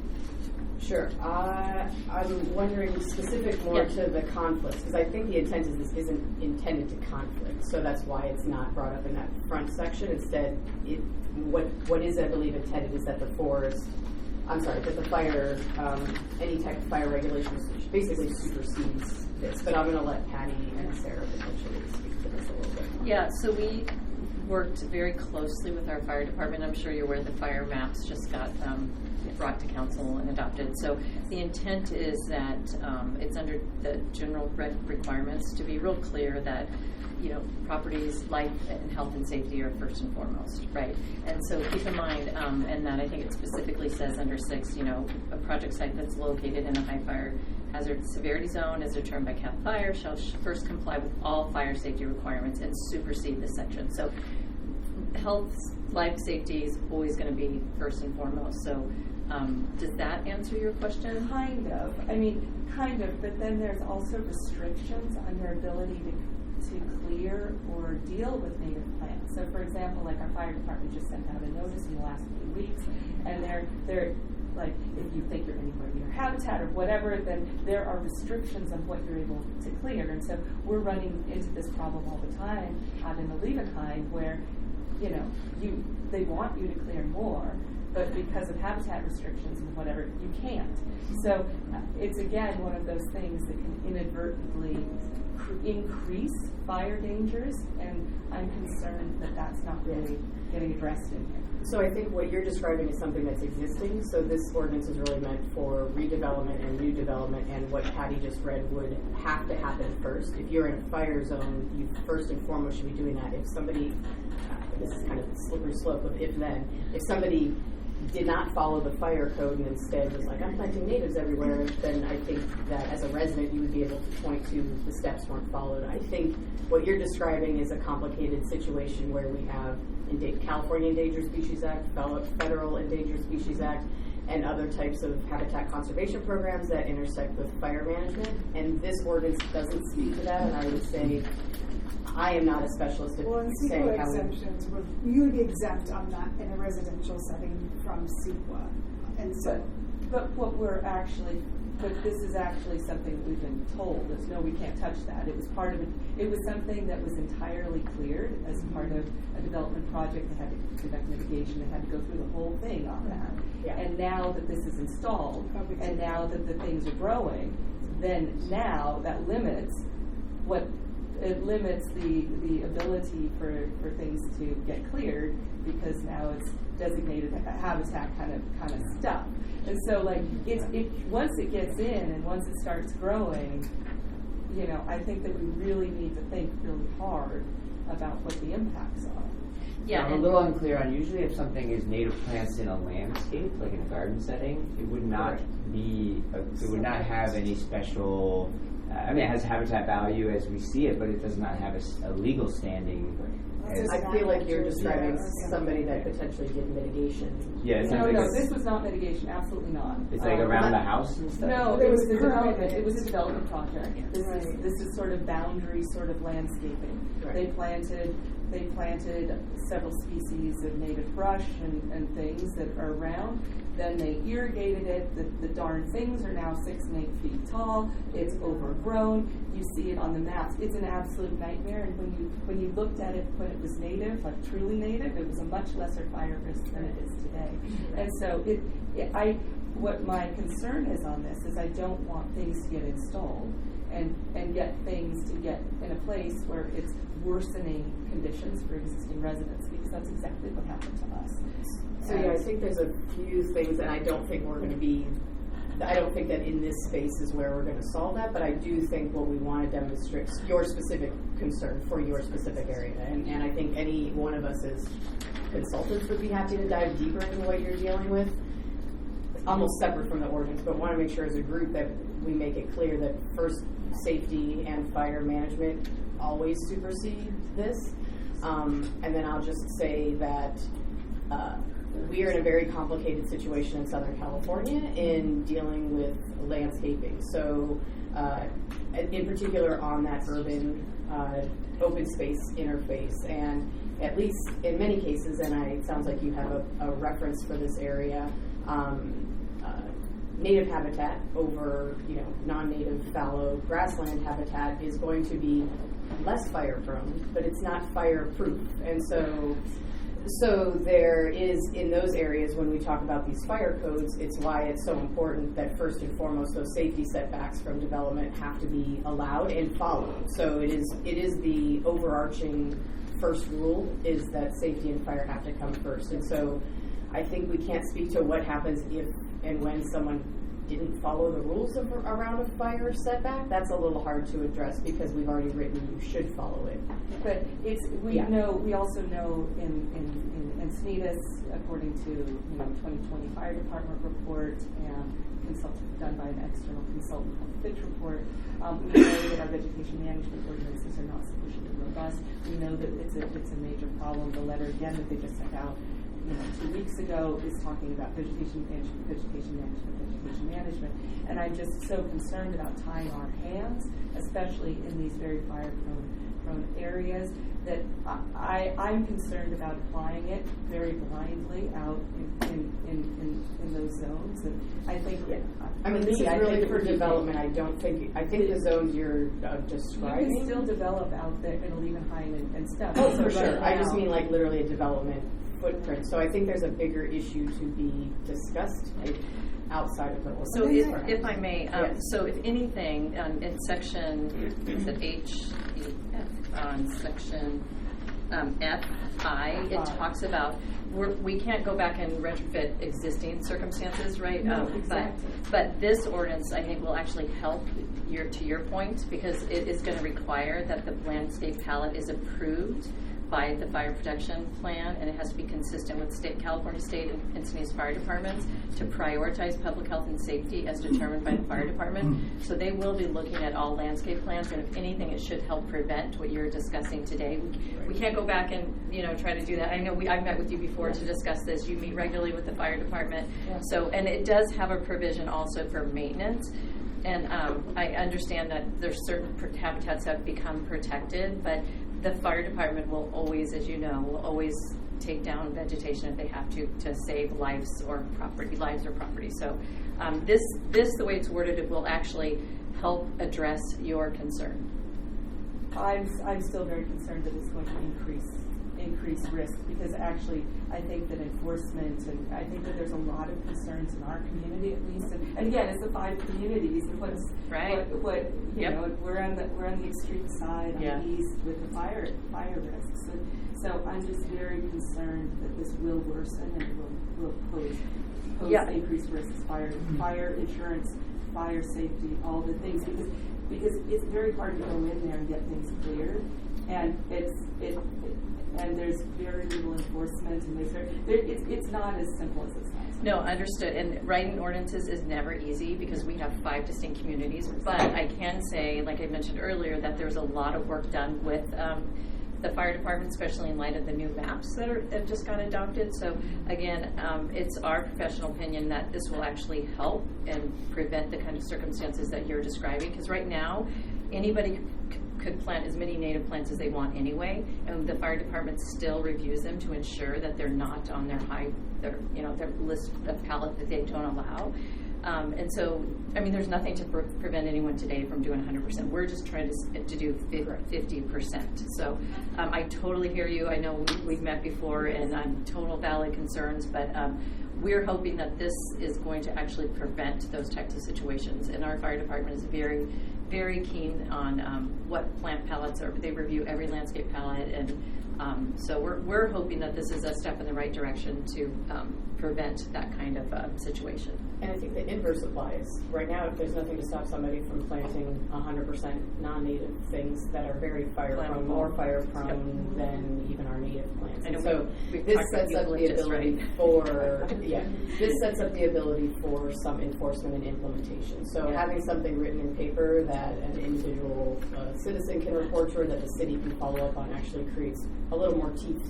Sure. I'm wondering specific more to the conflicts, because I think the intent is this isn't intended to conflict, so that's why it's not brought up in that front section. Instead, what is, I believe, intended is that the fire, any type of fire regulations basically supersedes this. But I'm going to let Patty and Sarah potentially speak to this a little bit more. Yeah, so we worked very closely with our fire department. I'm sure you're aware the fire maps just got brought to council and adopted. So the intent is that it's under the general requirements to be real clear that properties' life and health and safety are first and foremost, right? And so keep in mind, and that I think it specifically says under 6, a project site that's located in a high fire hazard severity zone as determined by CAP Fire shall first comply with all fire safety requirements and supersede this section. So health, life, safety is always going to be first and foremost. So does that answer your question? Kind of. I mean, kind of, but then there's also restrictions on their ability to clear or deal with native plants. So, for example, like our fire department just sent out a notice in the last few weeks, and they're like if you think you're anywhere near habitat or whatever, then there are restrictions on what you're able to clear. And so we're running into this problem all the time out in the Levenheim where, they want you to clear more, but because of habitat restrictions and whatever, you can't. So it's again one of those things that can inadvertently increase fire dangers, and I'm concerned that that's not really getting addressed in here. So I think what you're describing is something that's existing. So this ordinance is really meant for redevelopment and new development, and what Patty just read would have to happen first. If you're in a fire zone, you first and foremost should be doing that. If somebody, this is kind of the slippery slope of if-then, if somebody did not follow the fire code and instead was like, I'm planting natives everywhere, then I think that as a resident you would be able to point to the steps weren't followed. I think what you're describing is a complicated situation where we have California Endangered Species Act, Federal Endangered Species Act, and other types of habitat conservation programs that intersect with fire management. And this ordinance doesn't speak to that, and I would say I am not a specialist at saying CEQA how exemptions you would be exempt on that in a residential setting from CEQA. And so, but what we're actually, but this is actually something that we've been told is no, we can't touch that. It was part of it. It was something that was entirely cleared as part of a development project that had to conduct mitigation. They had to go through the whole thing on that. Yeah. And now that this is installed, and now that the things are growing, then now that limits what. It limits the ability for things to get cleared because now it's designated habitat kind of stuff. And so like once it gets in and once it starts growing, I think that we really need to think really hard about what the impacts are. Yeah, I'm a little unclear on usually if something is native plants in a landscape, like in a garden setting, it would not be, it would not have any special. It has habitat value as we see it, but it does not have a legal standing. I feel like you're describing somebody that potentially did mitigation. Yeah, No, this was not mitigation. Absolutely not. It's like around the house and stuff. No, it was a development. It was a development project. This is sort of boundary, sort of landscaping. Right. They planted several species of native brush and things that are around. Then they irrigated it. The darn things are now 6 and 8 feet tall. It's overgrown. You see it on the maps. It's an absolute nightmare. And when you looked at it when it was native, like truly native, it was a much lesser fire risk than it is today. And so what my concern is on this is I don't want things to get installed and get things to get in a place where it's worsening conditions for existing residents, because that's exactly what happened to us. So I think there's a few things, and I don't think that in this space is where we're going to solve that, but I do think what we want to demonstrate your specific concern for your specific area, and I think any one of us as consultants would be happy to dive deeper into what you're dealing with, almost separate from the ordinance, but want to make sure as a group that we make it clear that first safety and fire management always supersede this. And then I'll just say that we are in a very complicated situation in Southern California in dealing with landscaping. So in particular on that urban open space interface, and at least in many cases, and it sounds like you have a reference for this area, native habitat over non-native fallow grassland habitat is going to be less fire prone, but it's not fireproof. And so there is, in those areas, when we talk about these fire codes, it's why it's so important that first and foremost those safety setbacks from development have to be allowed and followed. So it is the overarching first rule is that safety and fire have to come first. And so I think we can't speak to what happens if and when someone didn't follow the rules around a fire setback. That's a little hard to address because we've already written you should follow it. But we also know in Encinitas, according to 2020 Fire Department report and done by an external consultant called the Fitch report, we know that our vegetation management ordinances are not sufficiently robust. We know that it's a major problem. The letter again that they just sent out, 2 weeks ago is talking about vegetation management, and I'm just so concerned about tying our hands, especially in these very fire-prone areas, that I'm concerned about applying it very blindly out in those zones. And I think, I mean, this is really for development. I think the zones you're describing. You can still develop out there in Olevenheim and stuff. Oh, So for sure. right I just now- mean like literally a development footprint. So I think there's a bigger issue to be discussed outside of the ordinance. So if I may, Yes. so if anything, in section, is it H, E, F, on section F.I., it talks about, we can't go back and retrofit existing circumstances, right? No, exactly. But this ordinance, I think, will actually help to your point, because it is going to require that the landscape palette is approved by the fire protection plan, and it has to be consistent with California State and Encinitas fire departments to prioritize public health and safety as determined by the fire department. So they will be looking at all landscape plans, and if anything, it should help prevent what you're discussing today. We can't go back and try to do that. I know I've met with you before to discuss this. You meet regularly with the fire department, so and it does have a provision also for maintenance. And I understand that there's certain habitats that have become protected, but the fire department will always, as you know, will always take down vegetation if they have to save lives or property. So this, the way it's worded, it will actually help address your concern. I'm still very concerned that it's going to increase risk, because actually I think that enforcement, and I think that there's a lot of concerns in our community at least, and again, it's the 5 communities, and what Yep. we're on the extreme side on the east with the fire risks, and so I'm just very concerned that this will worsen and will pose increased risks, fire insurance, fire safety, all the things, because it's very hard to go in there and get things cleared, and and there's very little enforcement, and it's not as simple as it sounds. No, understood. And writing ordinances is never easy because we have 5 distinct communities. But I can say, like I mentioned earlier, that there's a lot of work done with the fire department, especially in light of the new maps that have just got adopted. So again, it's our professional opinion that this will actually help and prevent the kind of circumstances that you're describing. Because right now, anybody could plant as many native plants as they want anyway, and the fire department still reviews them to ensure that they're not on their list of palette that they don't allow. And so, I mean, there's nothing to prevent anyone today from doing 100%. We're just trying to do 50%. So I totally hear you. I know we've met before, and I'm total valid concerns, but we're hoping that this is going to actually prevent those types of situations. And our fire department is very, very keen on what plant palettes are. They review every landscape palette, and so we're hoping that this is a step in the right direction to prevent that kind of situation. And I think the inverse applies. Right now, there's nothing to stop somebody from planting 100% non-native things that are very fire-prone, more fire-prone than even our native plants. And so this sets up the ability for this sets up the ability for some enforcement and implementation. So having something written in paper that an individual citizen can report to, or that the city can follow up on, actually creates a little more teeth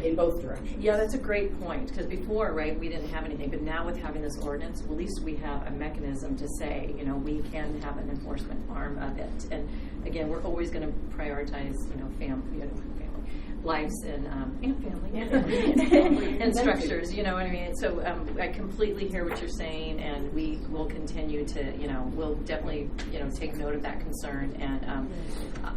in both directions. Yeah, that's a great point, because before, right, we didn't have anything, but now with having this ordinance, well, at least we have a mechanism to say, we can have an enforcement arm of it. And again, we're always going to prioritize, family, lives and family and structures. You know what I mean? So I completely hear what you're saying, and we will continue to, we'll definitely, take note of that concern. And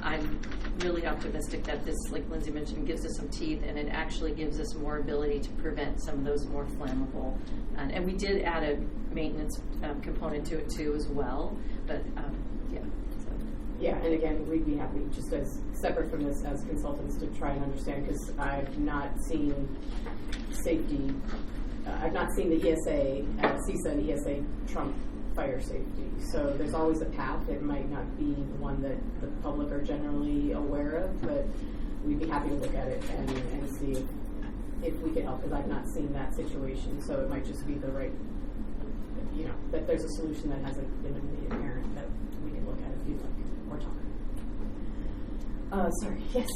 I'm really optimistic that this, like Lindsay mentioned, gives us some teeth, and it actually gives us more ability to prevent some of those more flammable. And we did add a maintenance component to it too as well. But Yeah, and again, we'd be happy, just as separate from this as consultants, to try and understand, because I've not seen safety, I've not seen the ESA, CISA and ESA trump fire safety. So there's always a path. It might not be one that the public are generally aware of, but we'd be happy to look at it and see if we can help, because I've not seen that situation. So it might just be the right, that there's a solution that hasn't been made apparent that we can look at if you'd like more time. Sorry, yes.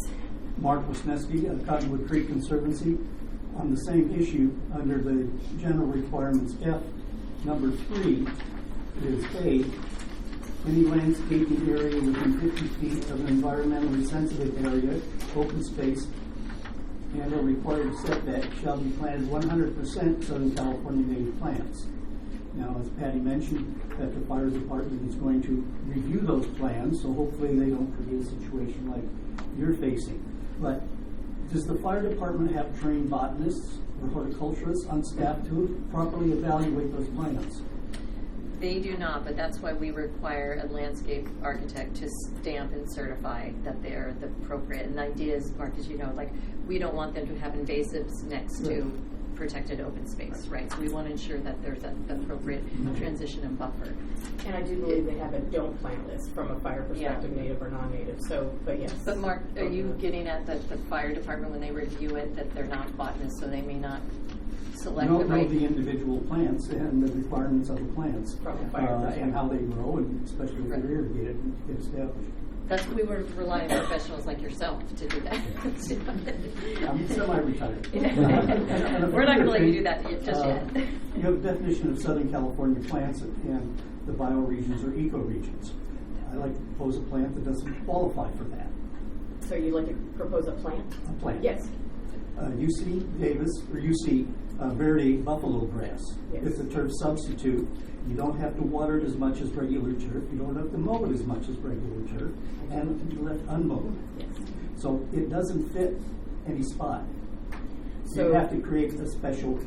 Mark Wisniewski, Cottonwood Creek Conservancy. On the same issue, under the general requirements F, number 3 is A, any landscaping area within 50 feet of an environmentally sensitive area, open space, and a required setback shall be planted 100% Southern California native plants. Now, as Patty mentioned, that the fire department is going to review those plans, so hopefully they don't create a situation like you're facing. But does the fire department have trained botanists or horticulturists on staff to properly evaluate those plants? They do not, but that's why we require a landscape architect to stamp and certify that they're the appropriate. And the idea is, Mark, as you know, like, we don't want them to have invasives next to protected open space, right? So we want to ensure that there's an appropriate transition and buffer. And I do believe they have a don't plant list from a fire perspective, native or non-native. So, but yes. But Mark, are you getting at that the fire department, when they review it, that they're not botanists, so they may not select You the don't know right? the individual plants and the requirements of the plants, From a fire perspective. and how they grow, and especially if they're irrigated and get established. That's we would rely on professionals like yourself to do that. I'm semi-retired. We're not going to let you do that just yet. You have a definition of Southern California plants and the bioregions or ecoregions. I like to propose a plant that doesn't qualify for that. So you'd like to propose a plant? A plant. Yes. UC Davis or UC Verde buffalo grass. Yes. It's a turf substitute. You don't have to water it as much as regular turf. You don't have to mow it as much as regular turf, and it can be left unmowed. Yes. So it doesn't fit any spot. So You have to create a special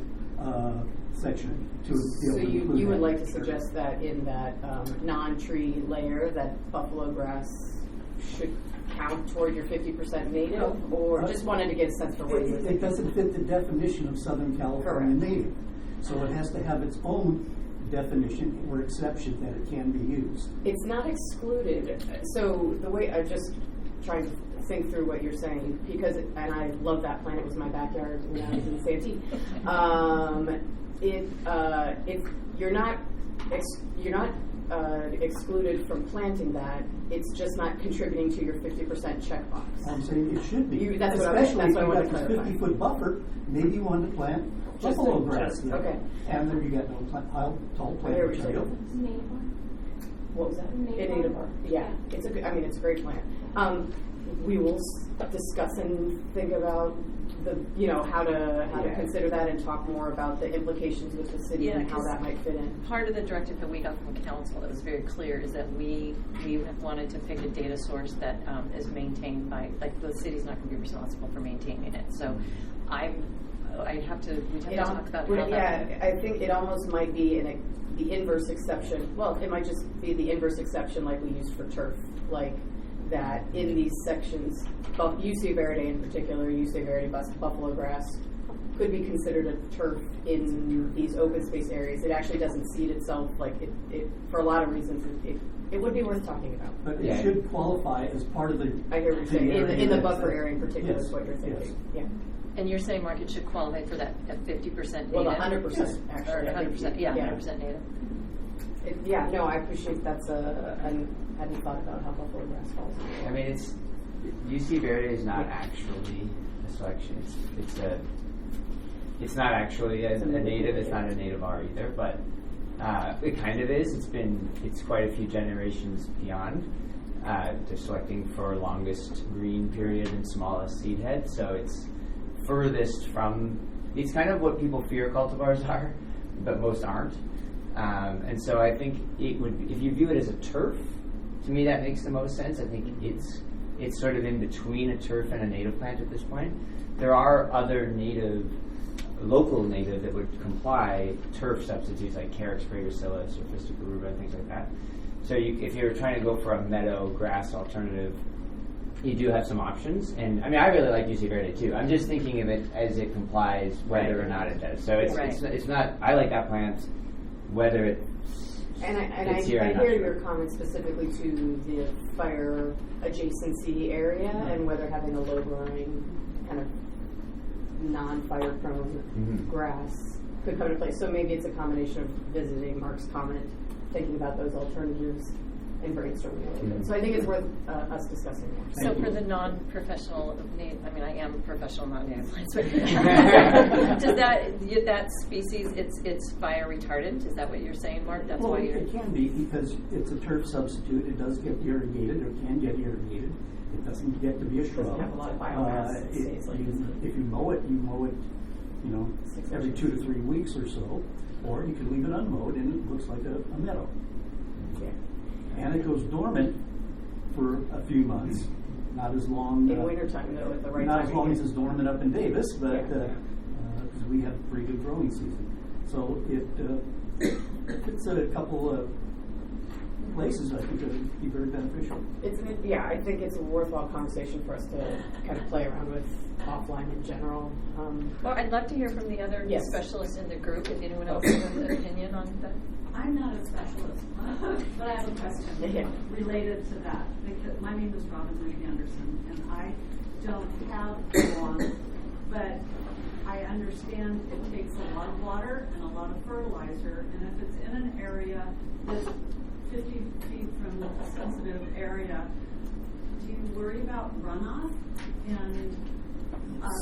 section to be So able to include you would that. like to suggest that in that non-tree layer, that buffalo grass should count toward your 50% native, or just wanted to get a sense for what you were It thinking? doesn't fit the definition of Southern California Correct. native. So it has to have its own definition or exception that it can be used. It's not excluded. So the way I'm just trying to think through what you're saying, because and I love that plant. It was my backyard when I was in Santee. If you're not excluded from planting that, it's just not contributing to your 50% checkbox. I'm saying it should be. That's what I Especially wanted if to you've got clarify. this 50-foot buffer, maybe you want to plant Just buffalo a- grass just- there. okay. And then you got no tall plant There we material. go. What was that? Native Native bark. Yeah, it's a good. I mean, it's a great plant. We will discuss and think about how to consider that and talk more about the implications with the city Yeah, and how 'cause that might fit in. Part of the directive that we got from council that was very clear is that we wanted to pick a data source that is maintained by, like, the city's not going to be responsible for maintaining it. So we'd have to talk about how that. Yeah, I think it almost might be the inverse exception. Well, it might just be the inverse exception like we used for turf, like that in these sections, UC Verde in particular, UC Verde buffalo grass could be considered a turf in these open space areas. It actually doesn't seed itself, like it for a lot of reasons. It would be worth talking about. But Yeah. it should qualify as part of the. I hear what you're saying. In the buffer area in particular Yes. is what you're thinking. Yes. Yeah. And you're saying, Mark, it should qualify for that at 50% native? Well, 100% Or actually. I think 100%, yeah, 100% native. No, I appreciate that's I hadn't thought about how buffalo grass falls. I mean, UC Verde is not actually a selection. It's not actually a native. It's not a native R either, but it kind of is. It's quite a few generations beyond. They're selecting for longest green period and smallest seed head, so it's furthest from. It's kind of what people fear cultivars are, but most aren't. And so I think it would, if you view it as a turf, to me that makes the most sense. I think it's sort of in between a turf and a native plant at this point. There are other local native that would comply turf substitutes like Carex fragricillus or Fistica rubra and things like that. So if you're trying to go for a meadow grass alternative, you do have some options. And I mean, I really like UC Verde too. I'm just thinking of it as it complies, whether or not it does. So it's not. I like that plant, whether it. And I here, I'm not hear sure. your comment specifically to the fire adjacency area and whether having a low-growing kind of non-fire prone grass could come into place. So maybe it's a combination of visiting Mark's comment, thinking about those alternatives, and brainstorming a little bit. So I think it's worth us discussing more. So for the non-professional, I mean, I am a professional, not native plants, but does that species, it's fire retardant? Is that what you're saying, Mark? That's Well, why you're. it can be because it's a turf substitute. It does get irrigated or can get irrigated. It doesn't get to be a shrub. Doesn't have a lot of biomass. It stays like this. If you mow it, you know, every 2 to 3 weeks or so, or you can leave it unmowed and it looks like a meadow. Yeah. And it goes dormant for a few months, not as long. In wintertime, though, at the right Not time. as long as it's dormant up in Davis, but Yeah. because we have a pretty good growing season. So if it's a couple of places, I think it would be very beneficial. I think it's a worthwhile conversation for us to kind of play around with offline in general. Well, I'd love to hear from the other Yes. specialists in the group. If anyone else has an opinion on that. I'm not a specialist, but I have a question Yeah. related to that. Because my name is Robin Lee Anderson, and I don't have lawn, but I understand it takes a lot of water and a lot of fertilizer, and if it's in an area that's 50 feet from the sensitive area, do you worry about runoff and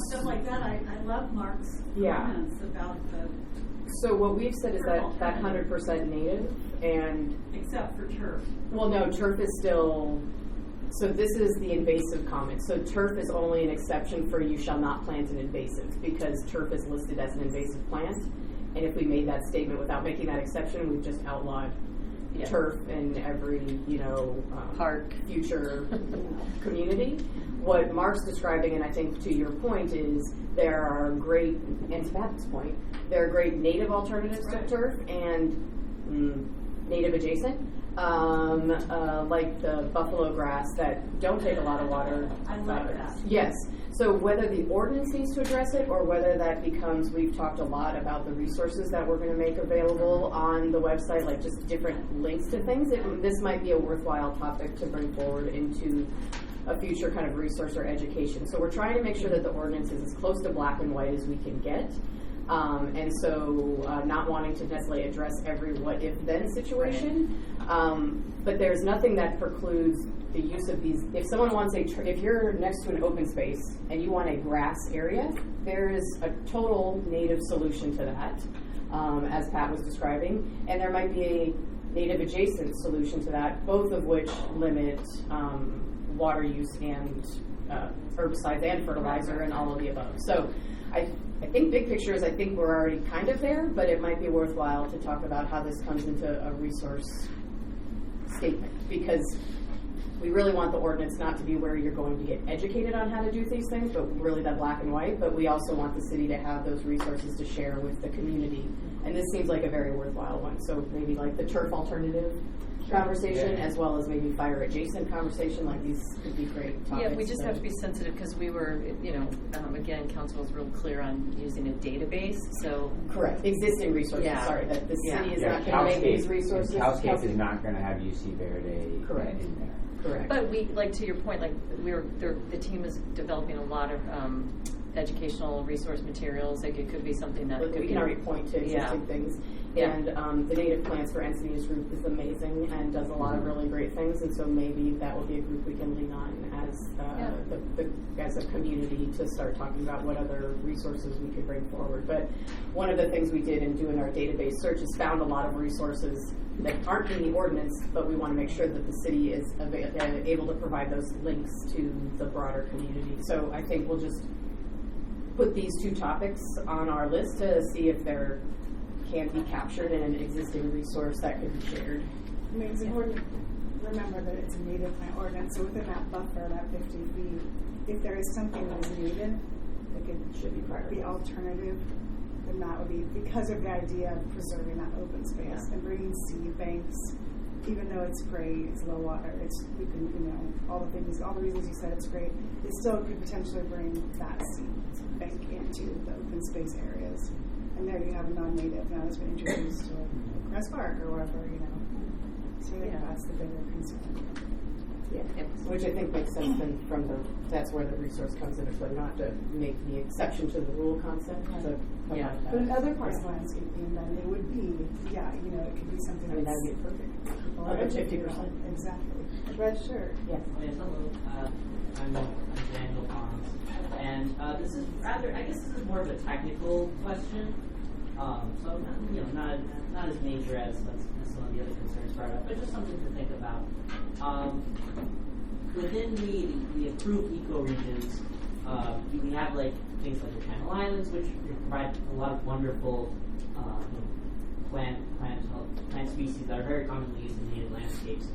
stuff like that? I love Mark's comments about the So what we've said is that 100% native, and except for turf. well, no, turf is still. So this is the invasive comment. So turf is only an exception for you shall not plant an invasive because turf is listed as an invasive plant. And if we made that statement without making that exception, we've just outlawed turf in every Park. future community. What Mark's describing, and I think to your point, is there are great, and to Pat's point, there are great native alternatives to turf and native adjacent, like the buffalo grass that don't take a lot of water. I like that. Yes. So whether the ordinance needs to address it or whether that becomes, we've talked a lot about the resources that we're going to make available on the website, like just different links to things. This might be a worthwhile topic to bring forward into a future kind of resource or education. So we're trying to make sure that the ordinance is as close to black and white as we can get. And so not wanting to necessarily address every what if then situation, but there's nothing that precludes the use of these. If someone wants if you're next to an open space and you want a grass area, there is a total native solution to that, as Pat was describing, and there might be a native adjacent solution to that, both of which limit water use and herbicides and fertilizer and all of the above. So I think big picture is I think we're already kind of there, but it might be worthwhile to talk about how this comes into a resource statement, because we really want the ordinance not to be where you're going to get educated on how to do these things, but really that black and white, but we also want the city to have those resources to share with the community. And this seems like a very worthwhile one. So maybe like the turf alternative conversation, as well as maybe fire adjacent conversation, like these could be great topics. Yeah, we just have to be sensitive because we were, again, council was real clear on using a database, so. Correct, existing resources, Yeah. sorry, that the city is Yeah, not going to make these resources. Housecape is not going to have UC Verde Correct. in there. Correct. But we, like to your point, like the team is developing a lot of educational resource materials. Like it could be something that could we be. can already point to existing things. Yeah. And the Native Plants for Encinitas group is amazing and does a lot of really great things. And so maybe that will be a group we can lean on as a community to start talking about what other resources we could bring forward. But one of the things we did in doing our database search is found a lot of resources that aren't in the ordinance, but we want to make sure that the city is able to provide those links to the broader community. So I think we'll just put these two topics on our list to see if they're can be captured in an existing resource that could be shared. I mean, it's important to remember that it's a native plant ordinance, so within that buffer, that 50 feet, if there is something that is native, that should be alternative, then that would be, because of the idea of preserving that open space and bringing seed banks, even though it's great, it's low water, we can, all the reasons you said it's great, it still could potentially bring that seed bank into the open space areas. And there you have a non-native now that's been introduced to Crest Park or wherever, So I think that's the bigger concern. Yeah, Yep. which I think makes sense then from that's where the resource comes in, so not to make the exception to the rule concept, to Yeah. provide that. But in other parts of landscaping, then it would be, it could be something I mean, that that's. would be perfect. people Like are a educated 50%. on. Exactly. Red shirt. Yes. Yes, hello. I'm Daniel Pons. And this is rather, I guess this is more of a technical question. So, not as major as some of the other concerns brought up, but just something to think about. Within the approved ecoregions, we have like things like the Channel Islands, which provide a lot of wonderful plant species that are very commonly used in native landscapes.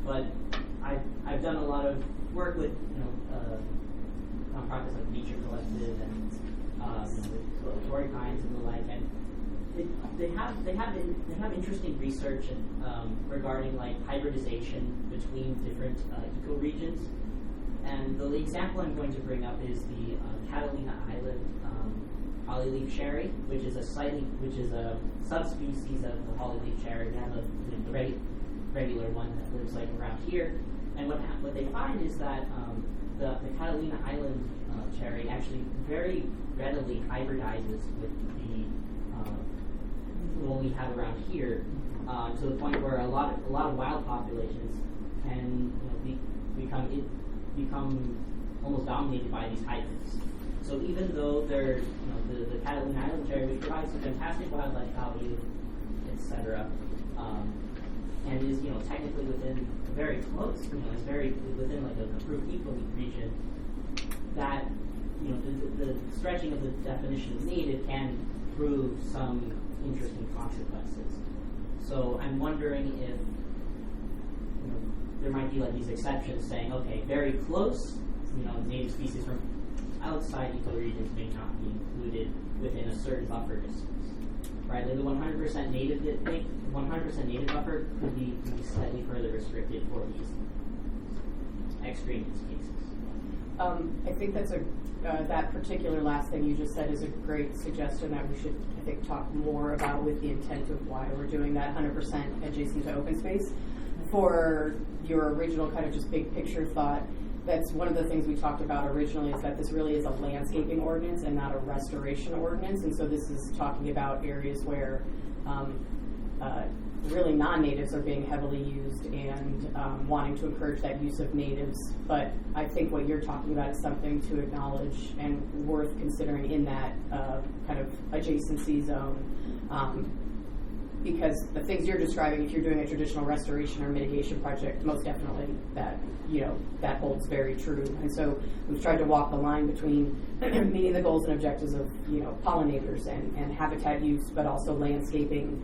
But I've done a lot of work with nonprofits like Nature Collective and with Tory Pines and the like, and they have interesting research regarding like hybridization between different ecoregions. And the example I'm going to bring up is the Catalina Island hollyleaf cherry, which is a subspecies of the hollyleaf cherry. We have a regular one that lives like around here. And what they find is that the Catalina Island cherry actually very readily hybridizes with the one we have around here, to the point where a lot of wild populations can become almost dominated by these hybrids. So even though they're the Catalina Island cherry, which provides some fantastic wildlife value, etc., and is technically within very close, is very within like an approved ecoregion, that the stretching of the definition of native can prove some interesting consequences. So I'm wondering if there might be like these exceptions saying, okay, very close, native species from outside ecoregions may not be included within a certain buffer distance. Right, like the 100% native 100% native buffer could be slightly further restricted for these extraneous cases. I think that's that particular last thing you just said is a great suggestion that we should, I think, talk more about with the intent of why we're doing that 100% adjacent to open space. For your original kind of just big picture thought, that's one of the things we talked about originally, is that this really is a landscaping ordinance and not a restoration ordinance. And so this is talking about areas where really non-natives are being heavily used and wanting to encourage that use of natives. But I think what you're talking about is something to acknowledge and worth considering in that kind of adjacency zone. Because the things you're describing, if you're doing a traditional restoration or mitigation project, most definitely that holds very true. And so we've tried to walk the line between meeting the goals and objectives of pollinators and habitat use, but also landscaping,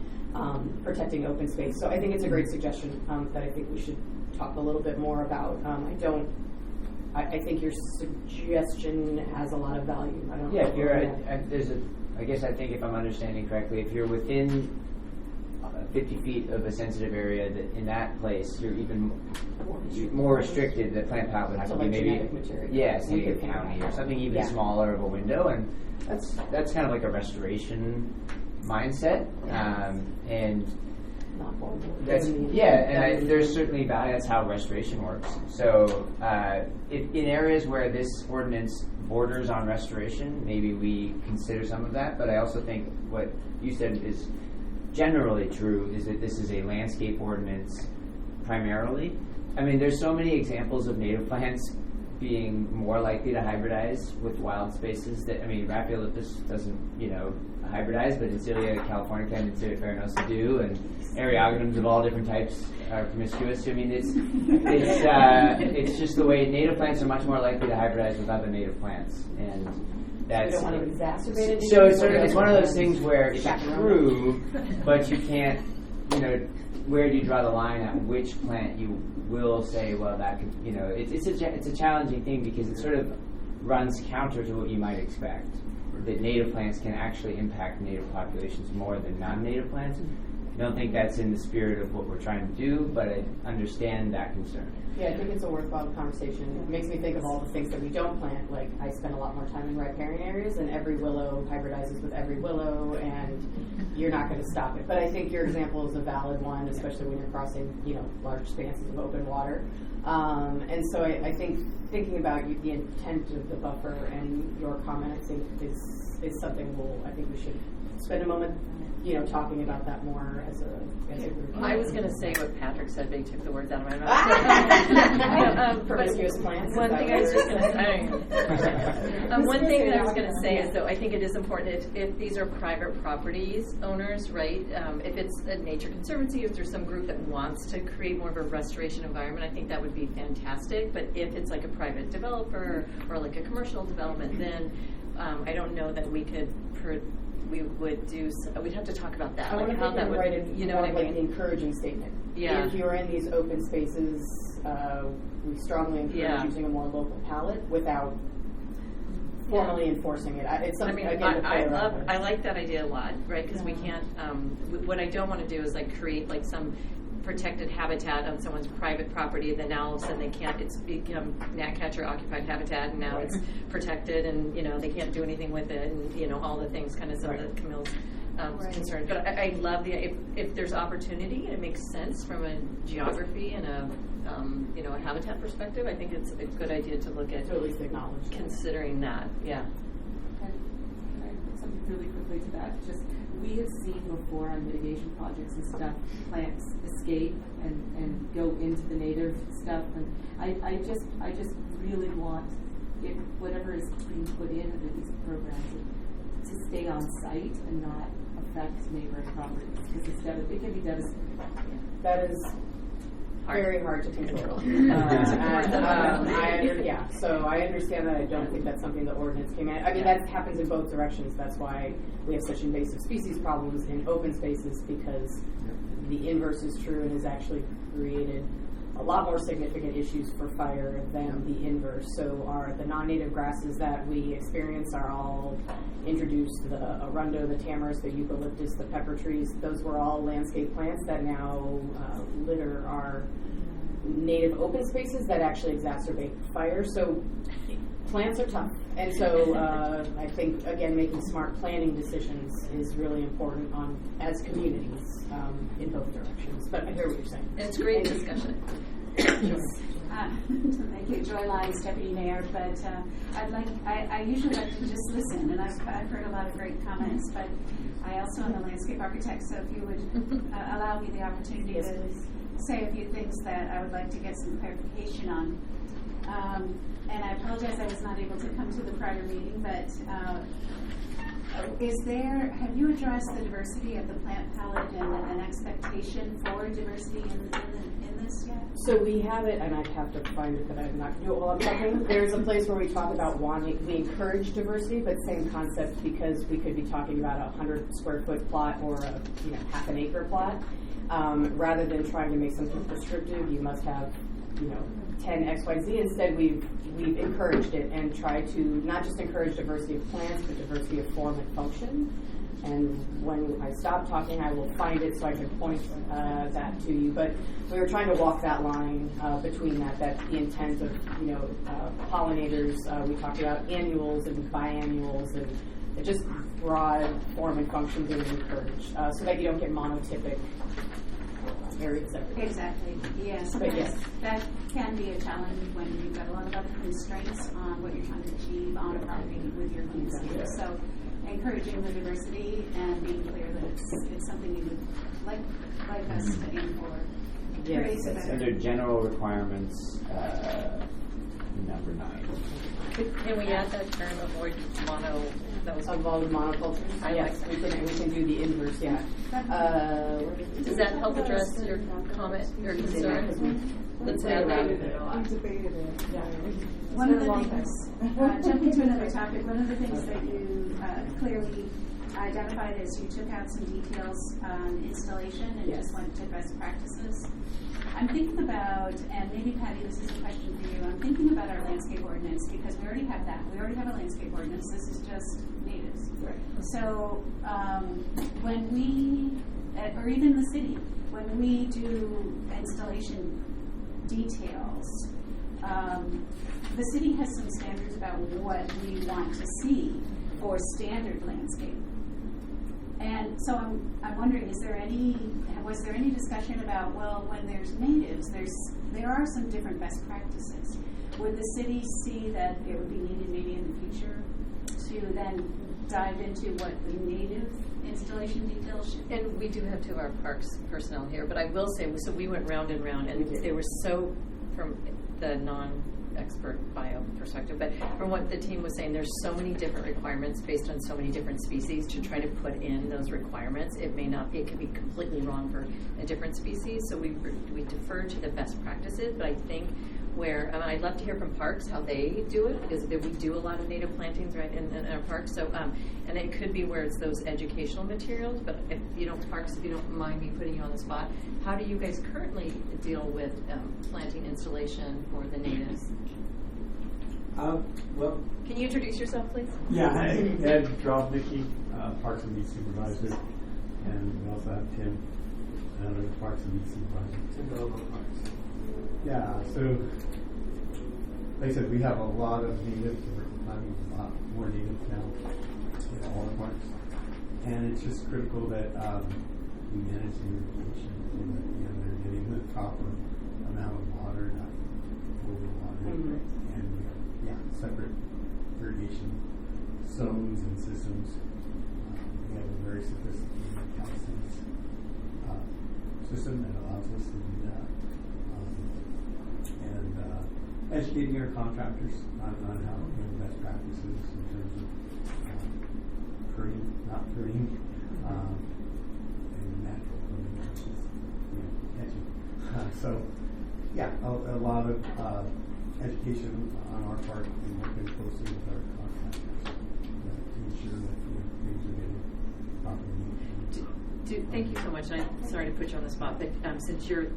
protecting open space. So I think it's a great suggestion that I think we should talk a little bit more about. I think your suggestion has a lot of value. I don't know. Yeah, you're right. I guess I think if I'm understanding correctly, if you're within 50 feet of a sensitive area, that in that place you're even more restricted. The plant palette would have to be maybe say a county or something even smaller of a window, and that's kind of like a restoration mindset, and that's there's certainly value. That's how restoration works. So in areas where this ordinance borders on restoration, maybe we consider some of that. But I also think what you said is generally true, is that this is a landscape ordinance primarily. I mean, there's so many examples of native plants being more likely to hybridize with wild spaces that, Raphiolipus doesn't, hybridize, but Encilia californica and Encilia farinosa do, and Eriogonums of all different types are promiscuous. I mean, it's just the way native plants are much more likely to hybridize with other native plants, and that's, we don't want to exacerbate it. so it's one of those things where it's true, but you can't, where do you draw the line at which plant you will say, well, that could, it's a challenging thing, because it sort of runs counter to what you might expect, that native plants can actually impact native populations more than non-native plants. I don't think that's in the spirit of what we're trying to do, but I understand that concern. Yeah, I think it's a worthwhile conversation. It makes me think of all the things that we don't plant. Like, I spend a lot more time in riparian areas, and every willow hybridizes with every willow, and you're not going to stop it. But I think your example is a valid one, especially when you're crossing, large expanses of open water. And so I think thinking about the intent of the buffer and your comment, I think is something I think we should spend a moment talking about that more as a group. I was going to say what Patrick said, but he took the words out of my mouth. Promiscuous plants. One thing I was just going to say. One thing that I was going to say is, though, I think it is important if these are private properties owners, right? If it's a nature conservancy, if there's some group that wants to create more of a restoration environment, I think that would be fantastic. But if it's like a private developer or like a commercial development, then I don't know that we could. We'd have to talk about that. I want to how that would, write it more what I like mean? an encouraging statement. Yeah. If you're in these open spaces, we strongly encourage using a more local palette without formally enforcing it. It's something I like that idea a lot, right? Because we can't. What I don't want to do is like create like some protected habitat on someone's private property, then now all of a sudden they can't, it's become gnatcatcher occupied habitat, and now it's protected, and they can't do anything with it, and all the things kind of some of the Camille's concerns. But I love if there's opportunity and it makes sense from a geography and a habitat perspective, I think it's a good idea to look at, to at least acknowledge considering that. Yeah. Can I put something really quickly to that? Just, we have seen before on mitigation projects and stuff, plants escape and go into the native stuff, and I just really want, if whatever is being put in under these programs, to stay on site and not affect neighboring properties, because it can be devastating. That is very hard to control. So I understand that. I don't think that's something the ordinance came in. I mean, that happens in both directions. That's why we have such invasive species problems in open spaces, because the inverse is true and has actually created a lot more significant issues for fire than the inverse. So the non-native grasses that we experience are all introduced. The arundo, the tamarisk, the eucalyptus, the pepper trees, those were all landscape plants that now litter our native open spaces that actually exacerbate fire. So plants are tough. And so I think, again, making smart planning decisions is really important as communities in both directions. But I hear what you're saying. And it's a great discussion. Thank you, Joy Lyons, Deputy Mayor. But I usually like to just listen, and I've heard a lot of great comments. But I also am a landscape architect, so if you would allow me the opportunity to say a few things that I would like to get some clarification on. And I apologize I was not able to come to the prior meeting, but have you addressed the diversity of the plant palette and an expectation for diversity in this yet? So we have it, and I'd have to find it, but I'm not going to do it while I'm talking. There's a place where we talk about we encourage diversity, but same concept, because we could be talking about a 100 square foot plot or a half an acre plot. Rather than trying to make something prescriptive, you must have 10 XYZ. Instead, we've encouraged it and tried to not just encourage diversity of plants, but diversity of form and function. And when I stop talking, I will find it so I can point that to you. But we were trying to walk that line between that the intent of pollinators. We talked about annuals and biannuals and just broad form and function being encouraged, so that you don't get monotypic areas everywhere. Exactly, yes. But yes. That can be a challenge when you've got a lot of other constraints on what you're trying to achieve on a property with your landscape. So encouraging the diversity and being clear that it's something you would like us to aim for. Yes, it's under general requirements, number 9. Can we add that term, avoid mono? Avoid monoculture. Yes, we can do the inverse. Yeah. Does that help address your comment, your concern? Let's add that. We debated it. Yeah. One of the things, jumping to another topic, one of the things that you clearly identified is you took out some details on installation and just went to best practices. I'm thinking about, and maybe Patty, this is a question for you, I'm thinking about our landscape ordinance, because we already have that. We already have a landscape ordinance. This is just natives. Right. So when we, or even the city, when we do installation details, the city has some standards about what we want to see for standard landscape. And so I'm wondering, was there any discussion about, well, when there's natives, there are some different best practices. Would the city see that it would be needed maybe in the future to then dive into what the native installation details should be? And we do have two of our parks personnel here, but I will say, so we went round and round, and they were so, from the non-expert bio perspective, but from what the team was saying, there's so many different requirements based on so many different species to try to put in those requirements. It could be completely wrong for a different species, so we defer to the best practices, but I think I'd love to hear from parks how they do it, because we do a lot of native plantings right in our parks. So, and it could be where it's those educational materials. But if you don't mind me putting you on the spot, how do you guys currently deal with planting installation for the natives? Well, can you introduce yourself, please? Yeah, Ed Drobnicki, Parks and Beach Supervisor, and we also have Tim, another Parks and Beach Supervisor. Yeah, so like I said, we have a lot of natives. We're planting a lot more natives now in all the parks, and it's just critical that we manage the irrigation so that they're getting the proper amount of water, not overwater, and we have separate irrigation zones and systems. We have a very sophisticated calcium system that allows us to do that. And educating our contractors on how best practices in terms of pruning, not pruning, and natural pruning versus catching. So, yeah, a lot of education on our part and working closely with our contractors to ensure that things are getting properly. Thank you so much. I'm sorry to put you on the spot, but since you're,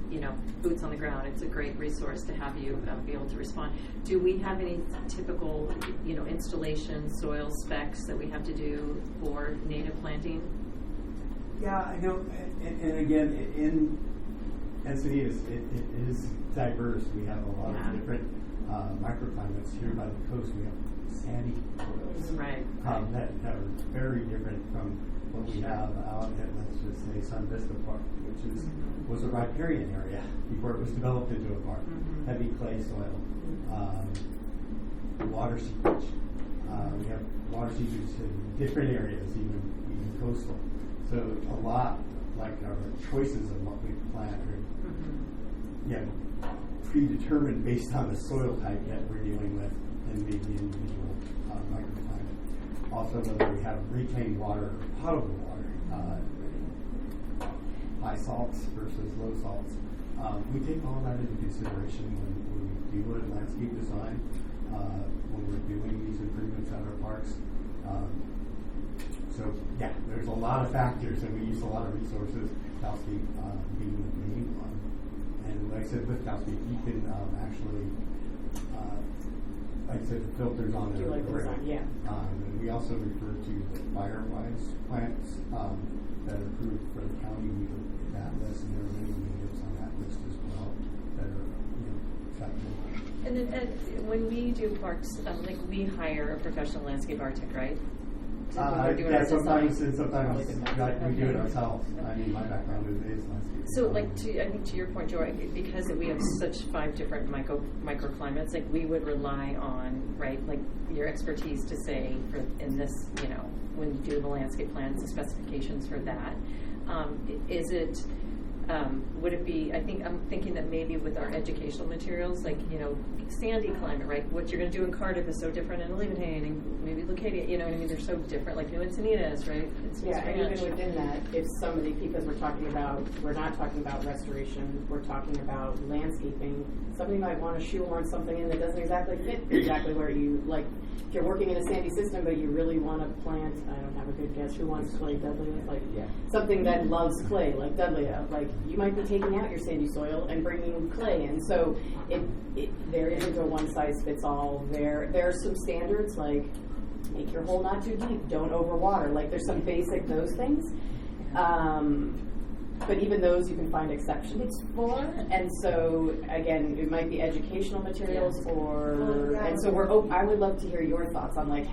boots on the ground, it's a great resource to have you be able to respond. Do we have any typical, installation soil specs that we have to do for native planting? Yeah, I know, and again, in Encinitas, it is diverse. We have a lot of different microclimates here by the coast. We have sandy soils, right? That are very different from what we have out at, let's just say, Sun Vista Park, which was a riparian area before it was developed into a park. Heavy clay soil, water seepage. We have water seepage in different areas, even coastal. So a lot, like our choices of what we plant are predetermined based on the soil type that we're dealing with and maybe the individual microclimate. Also, whether we have reclaimed water or potable water, high salts versus low salts. We take all that into consideration when we do a landscape design, when we're doing these improvements at our parks. So, yeah, there's a lot of factors, and we use a lot of resources, CalScape being the main one. And like I said, with CalScape, you can actually like I said, the filters on the array. And we also refer to the Firewise plants that are approved for the county. We look at that list, and there are many natives on that list as well that are acceptable. And then when we do parks, we hire a professional landscape architect, right? Sometimes we do it ourselves. I mean, my background is landscape. So, I think to your point, Joy, because we have such 5 different microclimates, we would rely on, your expertise to say, in this, when you do the landscape plans, the specifications for that. Would it be, I'm thinking that maybe with our educational materials, sandy climate, right? What you're going to do in Cardiff is so different in Leeuwenhoek and maybe Leucadia, you know what I mean? They're so different, like New Encinitas, right? And even within that, if somebody, because we're not talking about restoration, we're talking about landscaping, somebody might want to shoehorn something in that doesn't exactly fit exactly where you, if you're working in a sandy system, but you really want to plant, I don't have a good guess, who wants clay Dudleya? Something that loves clay, like Dudleya. You might be taking out your sandy soil and bringing clay in. So there isn't a one-size-fits-all. There are some standards, like make your hole not too deep, don't overwater. There's some basic those things. but even those you can find exceptions for. And so again, it might be educational materials or, and so I would love to hear your thoughts on like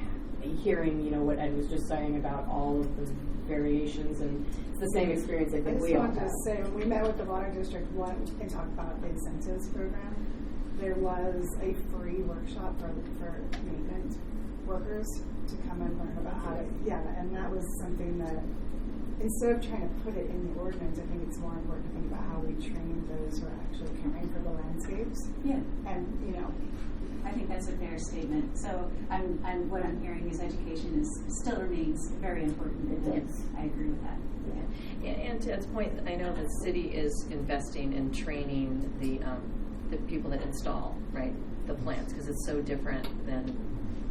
hearing, you know, what Ed was just saying about all of the variations, and it's the same experience I think we all have. I just wanted to say, when we met with the water district and talked about the incentives program, there was a free workshop for maintenance workers to come and learn about how to, and that was something that, instead of trying to put it in the ordinance, I think it's more important to think about how we train those who are actually caring for the landscapes. Yeah. And, you know, I think that's a fair statement. So what I'm hearing is education still remains very important. Yes. I agree with that. Yeah. And to Ed's point, I know the city is investing in training the people that install, right, the plants, because it's so different than,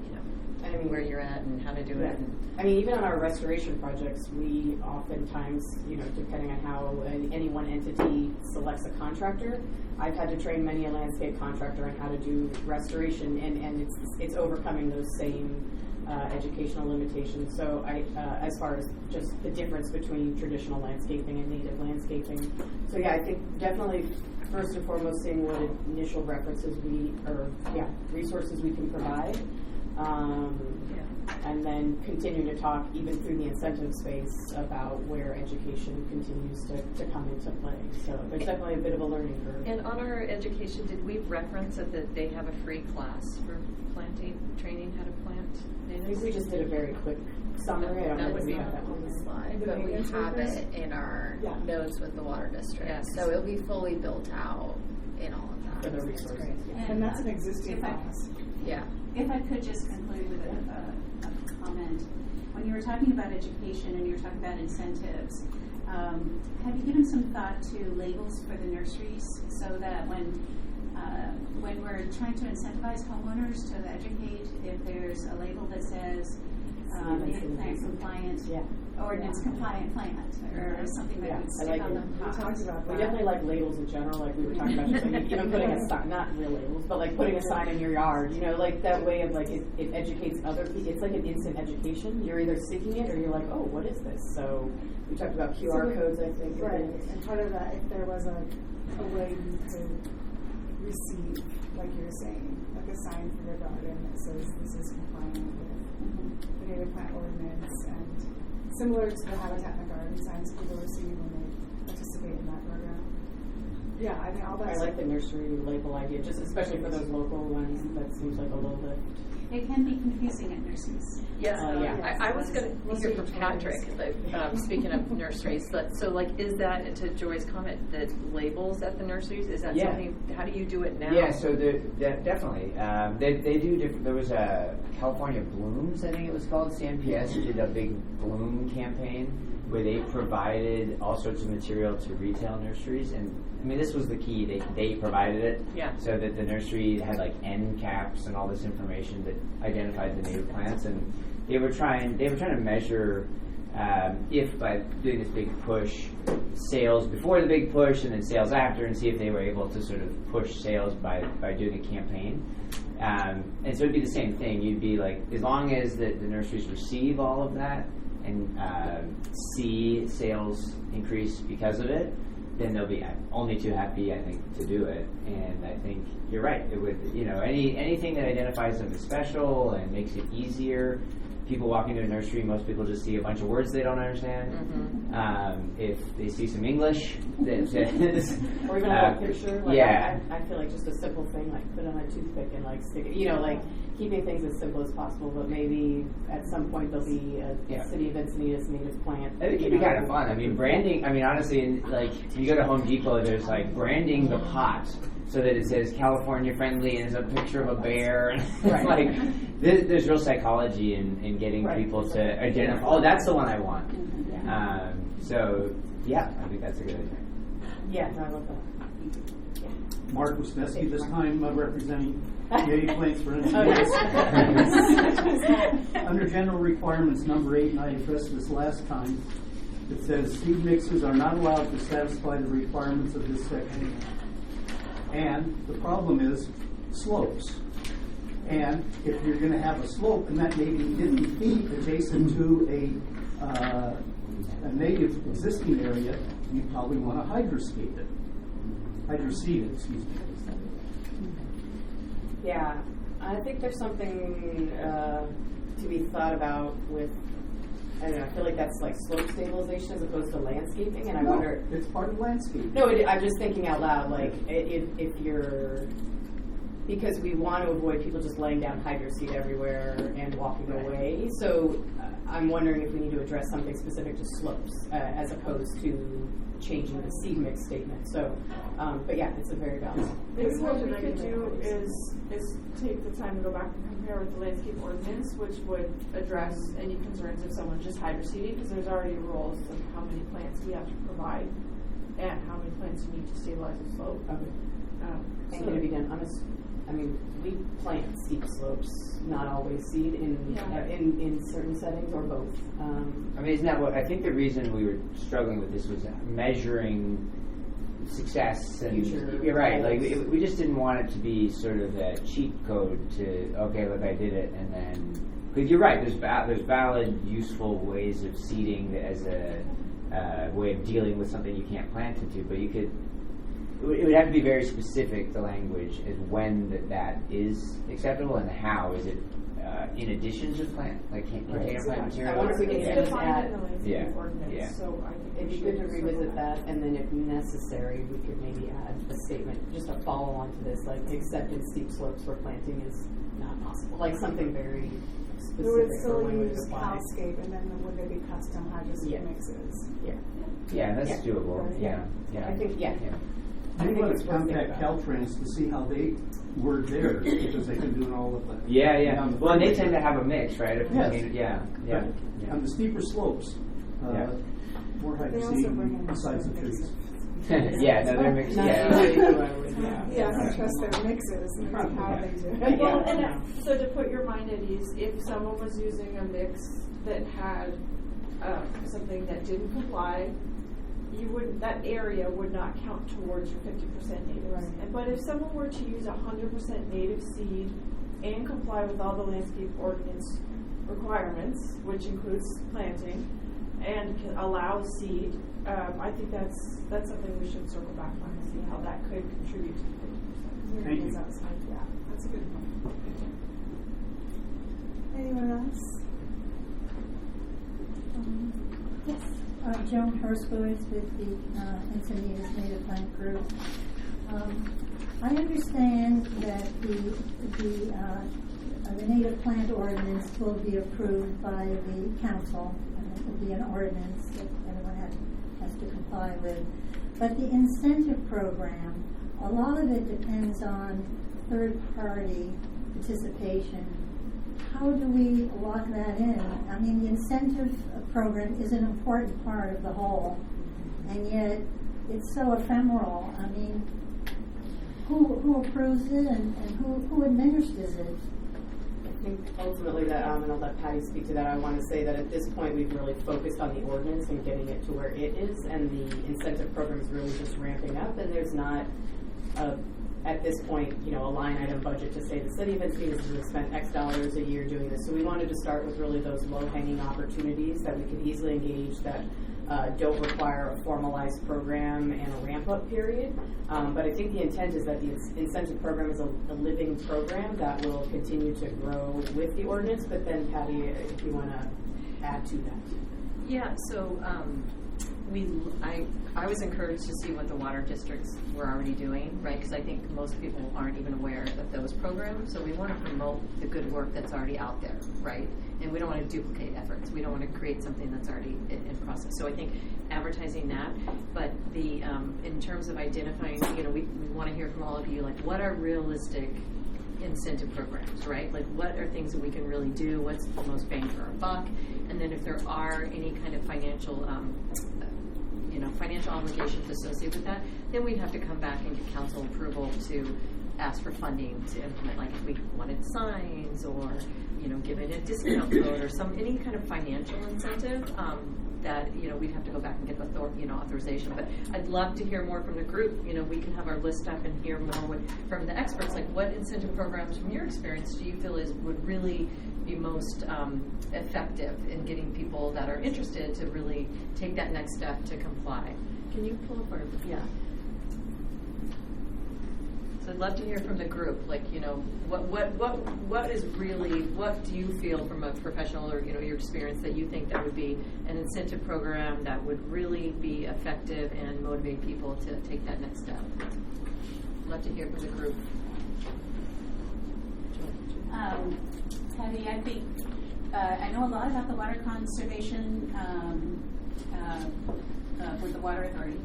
you know, I mean, where you're at and how to do it. I mean, even on our restoration projects, we oftentimes, you know, depending on how any one entity selects a contractor, I've had to train many a landscape contractor on how to do restoration, and it's overcoming those same educational limitations. So as far as just the difference between traditional landscaping and native landscaping. So I think definitely first and foremost seeing what initial references resources we can provide. And then continue to talk even through the incentive space about where education continues to come into play. So there's definitely a bit of a learning curve. And on our education, did we reference that they have a free class for planting, training how to plant natives? I think we just did a very quick summary. I don't know That if was we not have that on the one. slide, but we have it in our notes with the water district. Yes. So it'll be fully built out in all of that. For the resources. and that's an existing If I- class. Yeah. If I could just conclude with a comment. When you were talking about education and you were talking about incentives, have you given some thought to labels for the nurseries so that when we're trying to incentivize homeowners to educate, if there's a label that says native plant compliant, ordinance compliant plant, or something that would stick on the We top. talked about We that. definitely like labels in general, like we were talking about, just like even putting a sign, not real labels, but like putting a sign in your yard, you know, like that way of like, it educates other people. It's like an instant education. You're either seeking it or you're like, oh, what is this? So we talked about QR codes, I think. Right, and part of that, if there was a way you could receive, like you were saying, like a sign for your garden that says this is compliant with the native plant ordinance, and similar to the Habitat in the Garden signs people receive when they participate in that program. Yeah, I mean, all that. I like the nursery label idea, just especially for those local ones. That seems like a little bit. It can be confusing at nurseries. Yes, yeah. I was going to hear from Patrick, speaking of nurseries, so like, is that, to Joy's comment, that labels at the nurseries, is that something, how do you do it now? Yeah, so definitely. They do different, there was a California Blooms, I think it was called, CNPS did a big Bloom campaign where they provided all sorts of material to retail nurseries, and I mean, this was the key. They provided it, so that the nursery had like end caps and all this information that identified the native plants, and they were trying to measure if by doing this big push, sales before the big push and then sales after, and see if they were able to sort of push sales by doing a campaign. And so it'd be the same thing. You'd be like, as long as the nurseries receive all of that and see sales increase because of it, then they'll be only too happy, I think, to do it. And I think you're right. It would, you know, anything that identifies them as special and makes it easier. People walk into a nursery, most people just see a bunch of words they don't understand. Mm-hmm. If they see some English, that or even a picture. Like I feel like just a simple thing, like put on a toothpick and like stick it. You know, like keeping things as simple as possible. But maybe at some point there'll be a City of Encinitas native plant. I think it'd be kind of fun. I mean, branding. I mean, honestly, like you go to Home Depot, there's like branding the pot so that it says California friendly and there's a picture of a bear. And it's like there's real psychology in getting people to identify. Oh, that's the one I want. So yeah, I think that's a good idea. Yeah, no, I love that. Mark Wisniewski this time representing Native Plants for Under general requirements number 8, and I addressed this last time, it says seed mixes are not allowed to satisfy the requirements of this section. And the problem is slopes. And if you're going to have a slope, and that may be 50 feet adjacent to a a native existing area, you probably want to hydroseed it. Yeah, I think there's something to be thought about with, I don't know, I feel like that's like slope stabilization as opposed to landscaping, and I wonder. It's part of landscaping. No, I'm just thinking out loud, like, if you're, because we want to avoid people just laying down hydro seed everywhere and walking away, so I'm wondering if we need to address something specific to slopes as opposed to changing the seed mix statement. So, but yeah, it's a very balanced. Maybe what we could do is take the time to go back and compare with the landscape ordinance, which would address any concerns if someone's just hydroseeding, because there's already rules of how many plants we have to provide and how many plants you need to stabilize the slope. Okay. And can it be done I mean, we plant steep slopes, not always seed in certain settings, or both. I mean, isn't that what I think the reason we were struggling with this was measuring success and Future you're right. Like goals. we just didn't want it to be sort of a cheat code to look, I did it, and then because you're right. There's valid, useful ways of seeding as a way of dealing with something you can't plant into, but you could. It would have to be very specific, the language, as when that is acceptable and how. Is it in addition to plant, like container plant material? I wonder if we can It's just defined add. in the landscape ordinance, Yeah. so I think It'd be good to revisit that, and then if necessary, we could maybe add a statement, just a follow on to this, like accepted steep slopes where planting is not possible, like something very specific. We would for still when we use apply. Calscape, and then would there be custom hydroseed Yeah. mixes? Yeah, that's Yeah. doable. Right. Yeah. I think, yeah. I You think want it's to worth thinking contact about. Caltrans to see how they word theirs, because they've been doing all of that. Yeah. On the Well, and they freeway. tend to have a mix, right? Of Yes. container, yeah. On the steeper slopes, Yeah. more They also bring in hydroseed besides the trees. Yeah, no, they're mixed. Not Yeah. really who I would, Yeah, I trust their mixes and how they do it. Well, Yeah. and so to put your mind at ease, if someone was using a mix that had something that didn't comply, that area would not count towards your 50% natives. Right. But if someone were to use 100% native seed and comply with all the landscape ordinance requirements, which includes planting, and can allow seed, I think that's something we should circle back on and see how that could contribute to the 50%. Thank you. Yeah, that's a good point. Anyone else? Yes. Joan Herskowitz with the Encinitas Native Plant Group. I understand that the native plant ordinance will be approved by the council, and it will be an ordinance that everyone has to comply with. But the incentive program, a lot of it depends on third-party participation. How do we lock that in? I mean, the incentive program is an important part of the whole, and yet it's so ephemeral. I mean, who approves it and who administers it? I think ultimately that, and I'll let Patty speak to that, I want to say that at this point we've really focused on the ordinance and getting it to where it is, and the incentive program is really just ramping up, and there's not at this point, a line item budget to say the city of Encinitas has spent X dollars a year doing this. So we wanted to start with really those low-hanging opportunities that we could easily engage that don't require a formalized program and a ramp-up period. But I think the intent is that the incentive program is a living program that will continue to grow with the ordinance. But then, Patty, if you want to add to that. Yeah, so I was encouraged to see what the water districts were already doing, right? Because I think most people aren't even aware of those programs. So we want to promote the good work that's already out there, right? And we don't want to duplicate efforts. We don't want to create something that's already in process. So I think advertising that, but the in terms of identifying, we want to hear from all of you, like what are realistic incentive programs, right? Like what are things that we can really do? What's the most bang for our buck? And then if there are any kind of financial financial obligations associated with that, then we'd have to come back and get council approval to ask for funding to implement, like if we wanted signs or, give it a discount code or any kind of financial incentive. that, we'd have to go back and get authorization. But I'd love to hear more from the group. We can have our list up and hear more from the experts. Like, what incentive programs, from your experience, do you feel would really be most effective in getting people that are interested to really take that next step to comply? Can you pull up yeah. So I'd love to hear from the group, like, what is really, what do you feel from a professional or, your experience that you think that would be an incentive program that would really be effective and motivate people to take that next step? I'd love to hear from the group. Patty, I think, I know a lot about the water conservation with the Water Authority.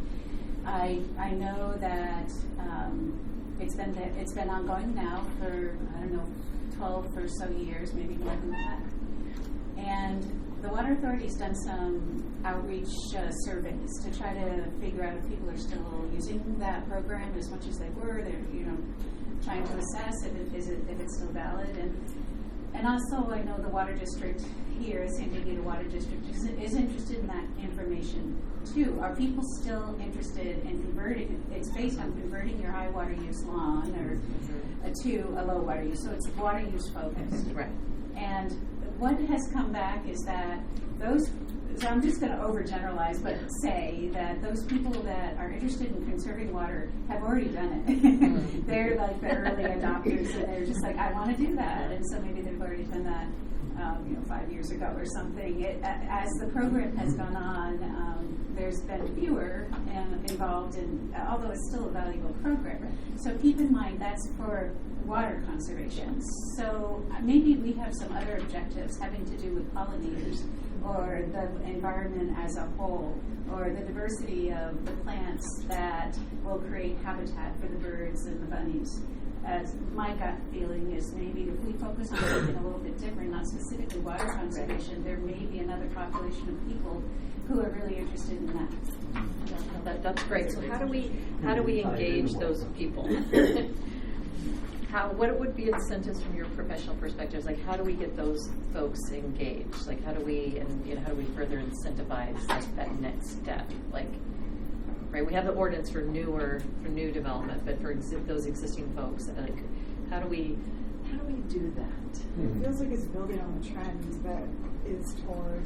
I know that it's been ongoing now for, 12 or so years, maybe more than that. And the Water Authority's done some outreach surveys to try to figure out if people are still using that program as much as they were. They're, trying to assess if it's still valid. And also, I know the water district here, San Diego Water District, is interested in that information too. Are people still interested in converting? It's based on converting your high water use lawn or to a low water use. So it's water use focused. Right. And what has come back is that so I'm just going to overgeneralize, but say that those people that are interested in conserving water have already done it. They're like the early adopters, and they're just like, I want to do that. And so maybe they've already done that, 5 years ago or something. As the program has gone on, there's been fewer involved in, although it's still a valuable program. So keep in mind that's for water conservation. So maybe we have some other objectives having to do with pollinators or the environment as a whole, or the diversity of the plants that will create habitat for the birds and the bunnies. As my gut feeling is, maybe if we focus on something a little bit different, not specifically water conservation, there may be another population of people who are really interested in that. That's great. So how do we engage those people? What would be incentives from your professional perspectives? Like, how do we get those folks engaged? Like, how do we further incentivize that next step? Like, right, we have the ordinance for new development, but for those existing folks, like, how do we do that? It feels like it's building on the trend that is toward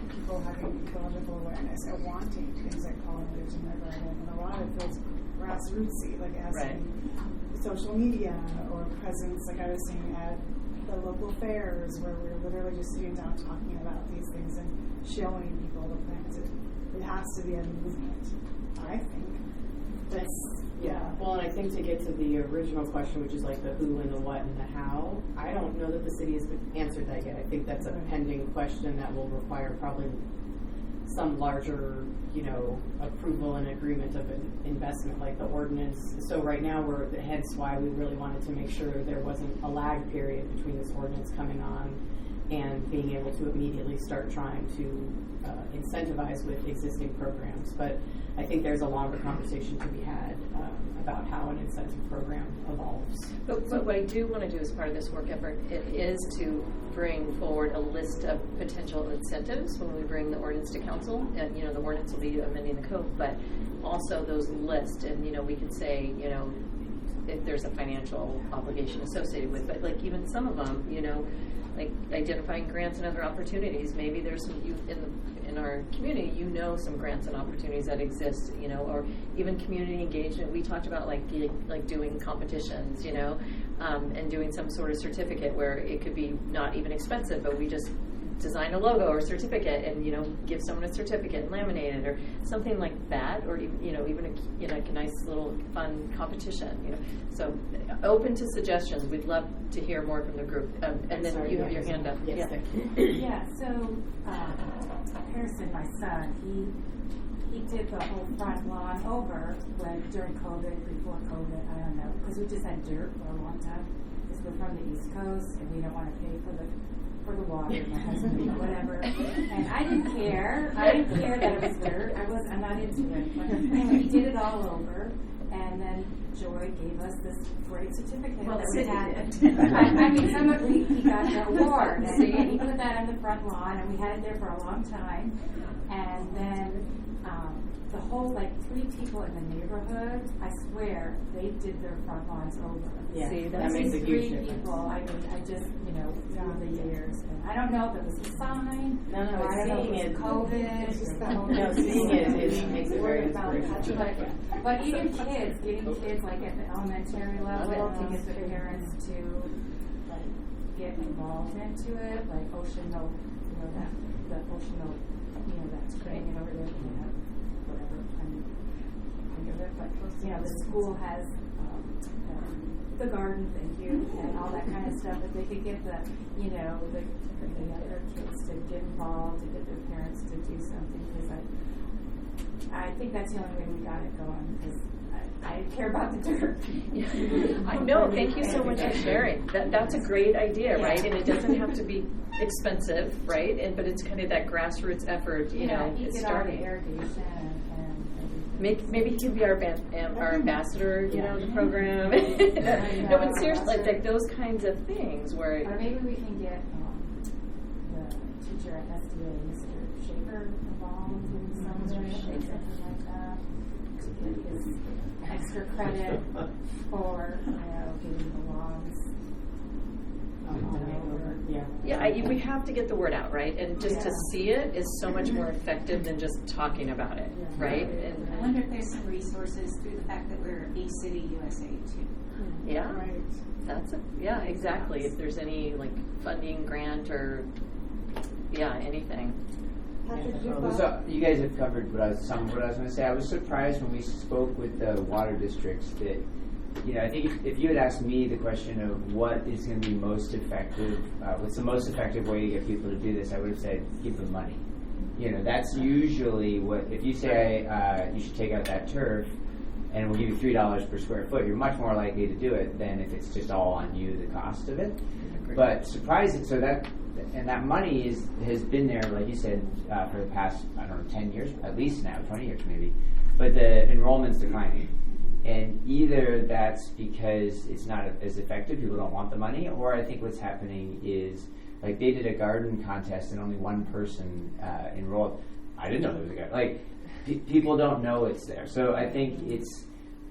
people having ecological awareness and wanting things like pollinators in their garden, and a lot of it feels grassrootsy, like it has to be social media or presence, like I was saying, at the local fairs where we're literally just sitting down talking about these things and showing people the plants. It has to be a movement, I think. Well, and I think to get to the original question, which is like the who and the what and the how, I don't know that the city has answered that yet. I think that's a pending question that will require probably some larger, approval and agreement of an investment like the ordinance. So right now hence why we really wanted to make sure there wasn't a lag period between this ordinance coming on and being able to immediately start trying to incentivize with existing programs. But I think there's a longer conversation to be had about how an incentive program evolves. But what I do want to do as part of this work effort is to bring forward a list of potential incentives when we bring the ordinance to council. And, the ordinance will be amending the code, but also those lists. And, we could say, if there's a financial obligation associated with it, but like even some of them, like identifying grants and other opportunities. Maybe there's some youth in our community, some grants and opportunities that exist, or even community engagement. We talked about like doing competitions, and doing some sort of certificate where it could be not even expensive, but we just design a logo or certificate and give someone a certificate and laminate it or something like that, or even a nice little fun competition. So open to suggestions. We'd love to hear more from the group. And then you have your hand up. Yes. Yeah. So Harrison, my son, he did the whole front lawn over during COVID, before COVID. I don't know, because we just had dirt for a long time. Because we're from the East Coast and we don't want to pay for the water, my husband, or whatever. And I didn't care. I didn't care that it was dirt. I'm not into it. But anyway, he did it all over. And then Joy gave us this great certificate that we had. I mean, some of he got an award. board. So he put that on the front lawn, and we had it there for a long time. And then the whole, like, 3 people in the neighborhood, I swear, they did their front lawns over. Yeah, See, that makes a huge 3 difference. people, I mean, I just, through the years. And I don't know if it was the sign. No, or I don't know seeing if it- it was COVID. it's just or that whole- COVID. no, seeing it makes it very Word about inspirational. But even kids, getting kids like at the elementary level to get their parents to like get involved into it, like Ocean Oak, that the Ocean Oak, that's putting it over there, whatever, think of it, but the school has the garden, thank you, and all that kind of stuff. If they could get the other kids to get involved, to get their parents to do something, because I think that's the only way we got it going, because I care about the dirt. I know. Thank you so much for sharing. That's a great idea, right? And it doesn't have to be expensive, right? But it's kind of that grassroots effort, You it's get all the starting. irrigation and Maybe he can be our ambassador, the program. No, but seriously, like those kinds of things where. Or maybe we can get the teacher at SDA, Mr. Schaefer, involved in some of it, something like that, to get his extra credit for, getting the lawns. Yeah, we have to get the word out, right? And just to see it is so much more effective than just talking about it, right? And I wonder if there's some resources through the fact that we're a City USA too. yeah, exactly. If there's any like funding grant or anything. So you guys have covered what I was going to say. I was surprised when we spoke with the water districts that, I think if you had asked me the question of what is going to be most effective, what's the most effective way to get people to do this, I would have said give them money. That's usually what, if you say you should take out that turf and we'll give you $3 per square foot, you're much more likely to do it than if it's just all on you, the cost of it. But surprising, so that money has been there, like you said, for the past, 10 years, at least now, 20 years maybe. But the enrollment's declining. And either that's because it's not as effective, people don't want the money, or I think what's happening is, like, they did a garden contest and only one person enrolled. I didn't know there was a garden. Like, people don't know it's there. So I think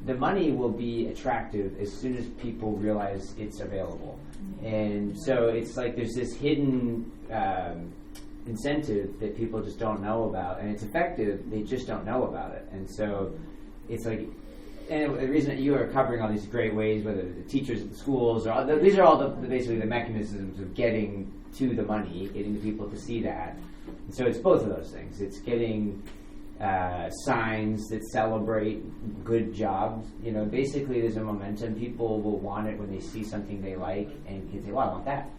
the money will be attractive as soon as people realize it's available. And so it's like there's this hidden incentive that people just don't know about, and it's effective, they just don't know about it. And so it's like, and the reason that you are covering all these great ways, whether the teachers at the schools, or these are all basically the mechanisms of getting to the money, getting the people to see that. And so it's both of those things. It's getting signs that celebrate good jobs. Basically there's a momentum. People will want it when they see something they like and can say, well, I want that.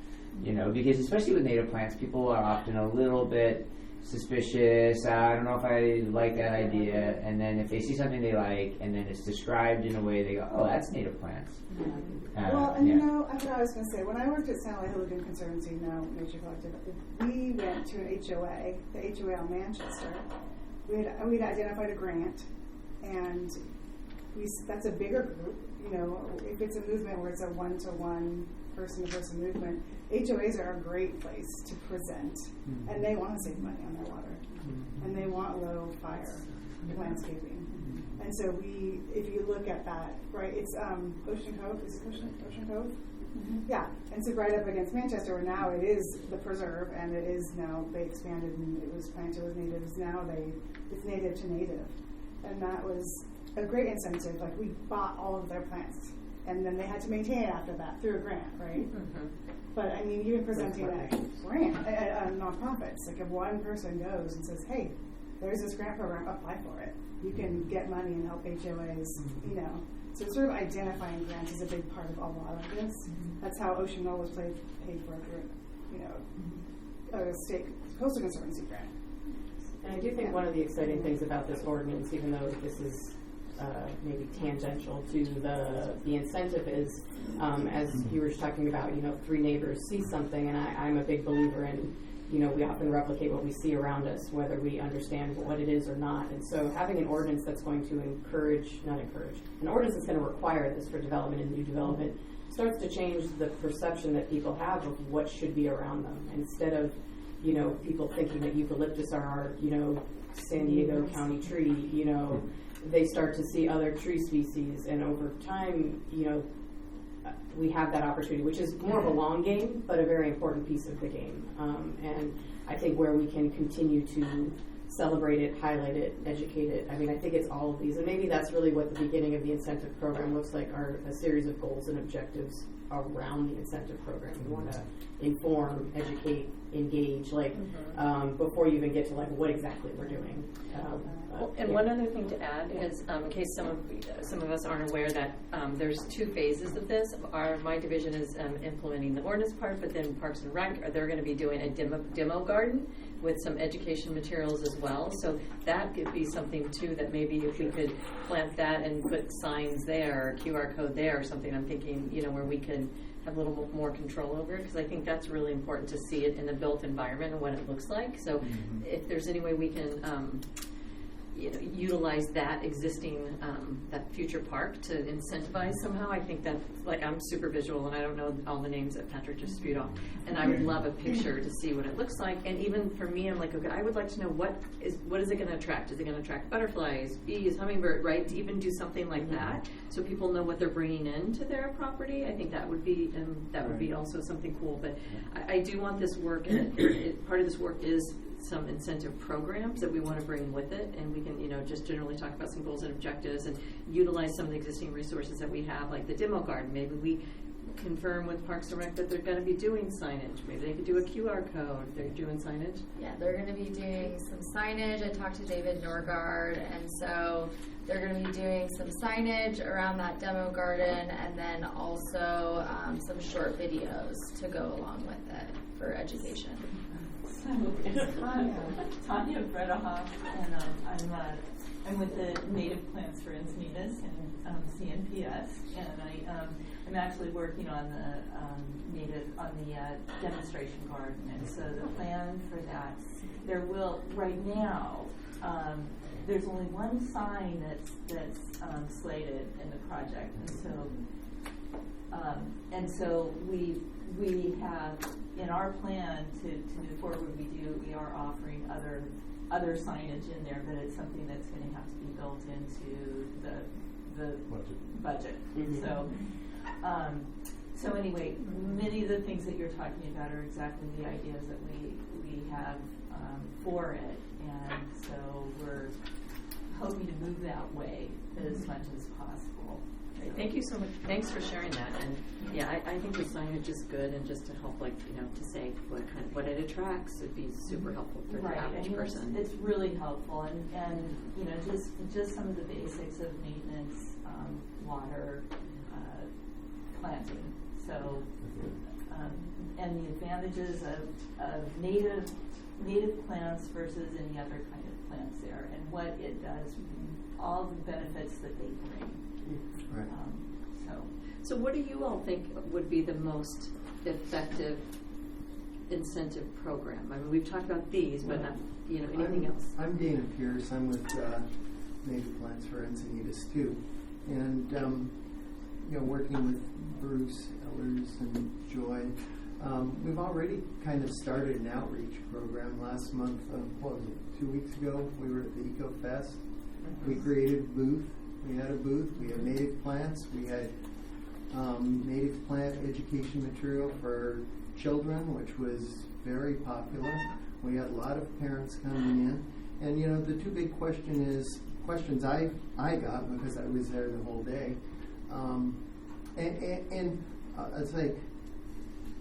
Because especially with native plants, people are often a little bit suspicious. I don't know if I like that idea. And then if they see something they like and then it's described in a way, they go, oh, that's native plants. I forgot what I was going to say. When I worked at San Luis Lagoon Conservancy, now Nature Collective, we went to an HOA, the HOA on Manchester. We'd identified a grant, and that's a bigger group. If it's a movement where it's a one-to-one, person-to-person movement, HOAs are a great place to present, and they want to save money on their water, and they want low fire landscaping. And so if you look at that, right, it's Ocean Cove. Is it Ocean Cove? Yeah, and so right up against Manchester, where now it is the preserve, and it is now, they expanded and it was planted with natives. Now it's native to native, and that was a great incentive. Like, we bought all of their plants, and then they had to maintain it after that through a grant, right? But I mean, even presenting a grant at nonprofits, like if one person goes and says, "Hey, there's this grant program, apply for it. You can get money and help HOAs," So sort of identifying grants is a big part of a lot of this. That's how Ocean Knoll was paid for through, a state coastal conservancy grant. And I do think one of the exciting things about this ordinance, even though this is maybe tangential to the incentive, is as you were just talking about, 3 neighbors see something, and I'm a big believer in, we often replicate what we see around us, whether we understand what it is or not. And so having an ordinance that's going to an ordinance that's going to require this for development and new development starts to change the perception that people have of what should be around them. Instead of, people thinking that eucalyptus are our, San Diego County tree, they start to see other tree species, and over time, we have that opportunity, which is more of a long game, but a very important piece of the game. And I think where we can continue to celebrate it, highlight it, educate it. I mean, I think it's all of these. And maybe that's really what the beginning of the incentive program looks like, are a series of goals and objectives around the incentive program. We want to inform, educate, engage, before you even get to what exactly we're doing. One other thing to add is, in case some of us aren't aware, that there's 2 phases of this. My division is implementing the ordinance part, but then Parks and Rec, they're going to be doing a demo garden with some education materials as well. So that could be something too, that maybe if we could plant that and put signs there, QR code there, or something. I'm thinking, where we can have a little more control over it, because I think that's really important to see it in the built environment and what it looks like. So if there's any way we can utilize that existing, that future park to incentivize somehow, I think that, I'm super visual and I don't know all the names that Patrick just spewed off, and I would love a picture to see what it looks like. And even for me, I'm okay, I would like to know what is it going to attract? Is it going to attract butterflies, bees, hummingbird, right? To even do something like that, so people know what they're bringing into their property. I think that would be would be also something cool. But I do want this work, and part of this work is some incentive programs that we want to bring with it, and we can, just generally talk about some goals and objectives and utilize some of the existing resources that we have, like the demo garden. Maybe we confirm with Parks and Rec that they're going to be doing signage. Maybe they could do a QR code. They're doing signage. Yeah, they're going to be doing some signage. I talked to David Norgard, and so they're going to be doing some signage around that demo garden, and then also some short videos to go along with it for education. So it's Tanya Bredahoff, and I'm with the Native Plants for Encinitas and CNPS, and I'm actually working on the demonstration garden. And so the plan for that, right now, there's only one sign that's slated in the project, and so we have, in our plan to move forward, we are offering other signage in there, but it's something that's going to have to be built into the budget. Mm-hmm. So anyway, many of the things that you're talking about are exactly the ideas that we have for it, and so we're hoping to move that way as much as possible. Thank you so much. Thanks for sharing that. And yeah, I think the signage is good, and just to help, to say what it attracts would be super helpful for the average person. It's really helpful, and just some of the basics of maintenance, water, planting. So, and the advantages of native plants versus any other kind of plants there, and what it does, all the benefits that they bring. Right. So what do you all think would be the most effective incentive program? I mean, we've talked about these, but not, anything else. I'm Dana Pierce. I'm with Native Plants for Encinitas too, and working with Bruce Ellers and Joy. We've already kind of started an outreach program. Last month, 2 weeks ago, we were at the Eco Fest. We created a booth. We had a booth. We had native plants. We had native plant education material for children, which was very popular. We had a lot of parents coming in. And, the two big questions I got, because I was there the whole day, I'd say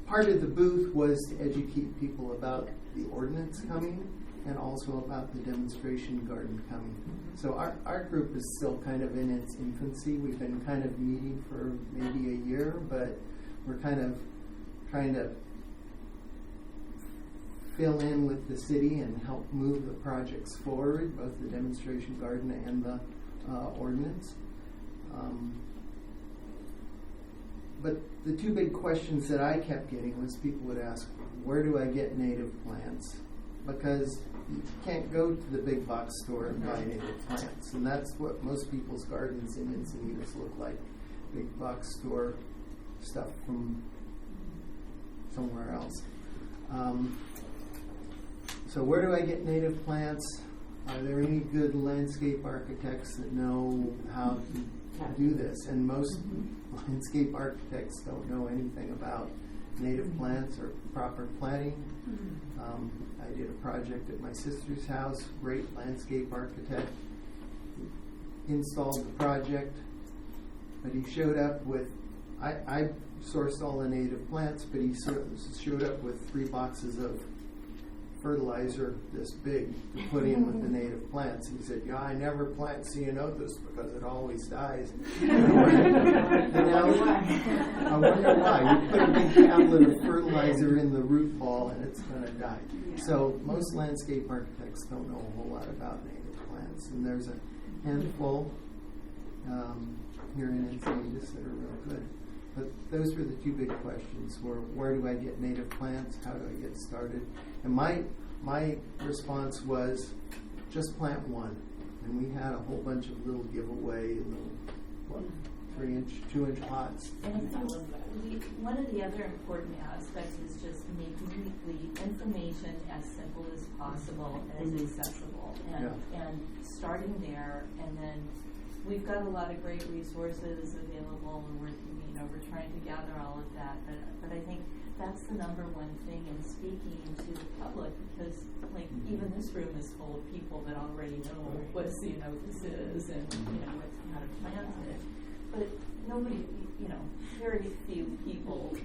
part of the booth was to educate people about the ordinance coming, and also about the demonstration garden coming. So our group is still kind of in its infancy. We've been kind of meeting for maybe a year, but we're kind of trying to fill in with the city and help move the projects forward, both the demonstration garden and the ordinance. But the two big questions that I kept getting was people would ask, where do I get native plants? Because you can't go to the big box store and buy native plants. And that's what most people's gardens in Encinitas look like. Big box store stuff from somewhere else. So where do I get native plants? Are there any good landscape architects that know how to do this? And most landscape architects don't know anything about native plants or proper planting. I did a project at my sister's house, great landscape architect, installed the project, but he showed up with, I sourced all the native plants, but he showed up with 3 boxes of fertilizer this big to put in with the native plants. He said, yeah, I never plant ceanothus because it always dies. I wonder why. You put a big tablet of fertilizer in the root ball and it's going to die. So most landscape architects don't know a whole lot about native plants. And there's a handful here in Encinitas that are real good. But those were the 2 big questions: where do I get native plants? How do I get started? And my response was, just plant one. And we had a whole bunch of little giveaway, little 3-inch, 2-inch pots. And I think one of the other important aspects is just making the information as simple as possible and as accessible, and starting there. And then we've got a lot of great resources available, and we're trying to gather all of that. But I think that's the number one thing in speaking to the public, because even this room is full of people that already know what ceanothus is and how to plant it. But nobody, very few people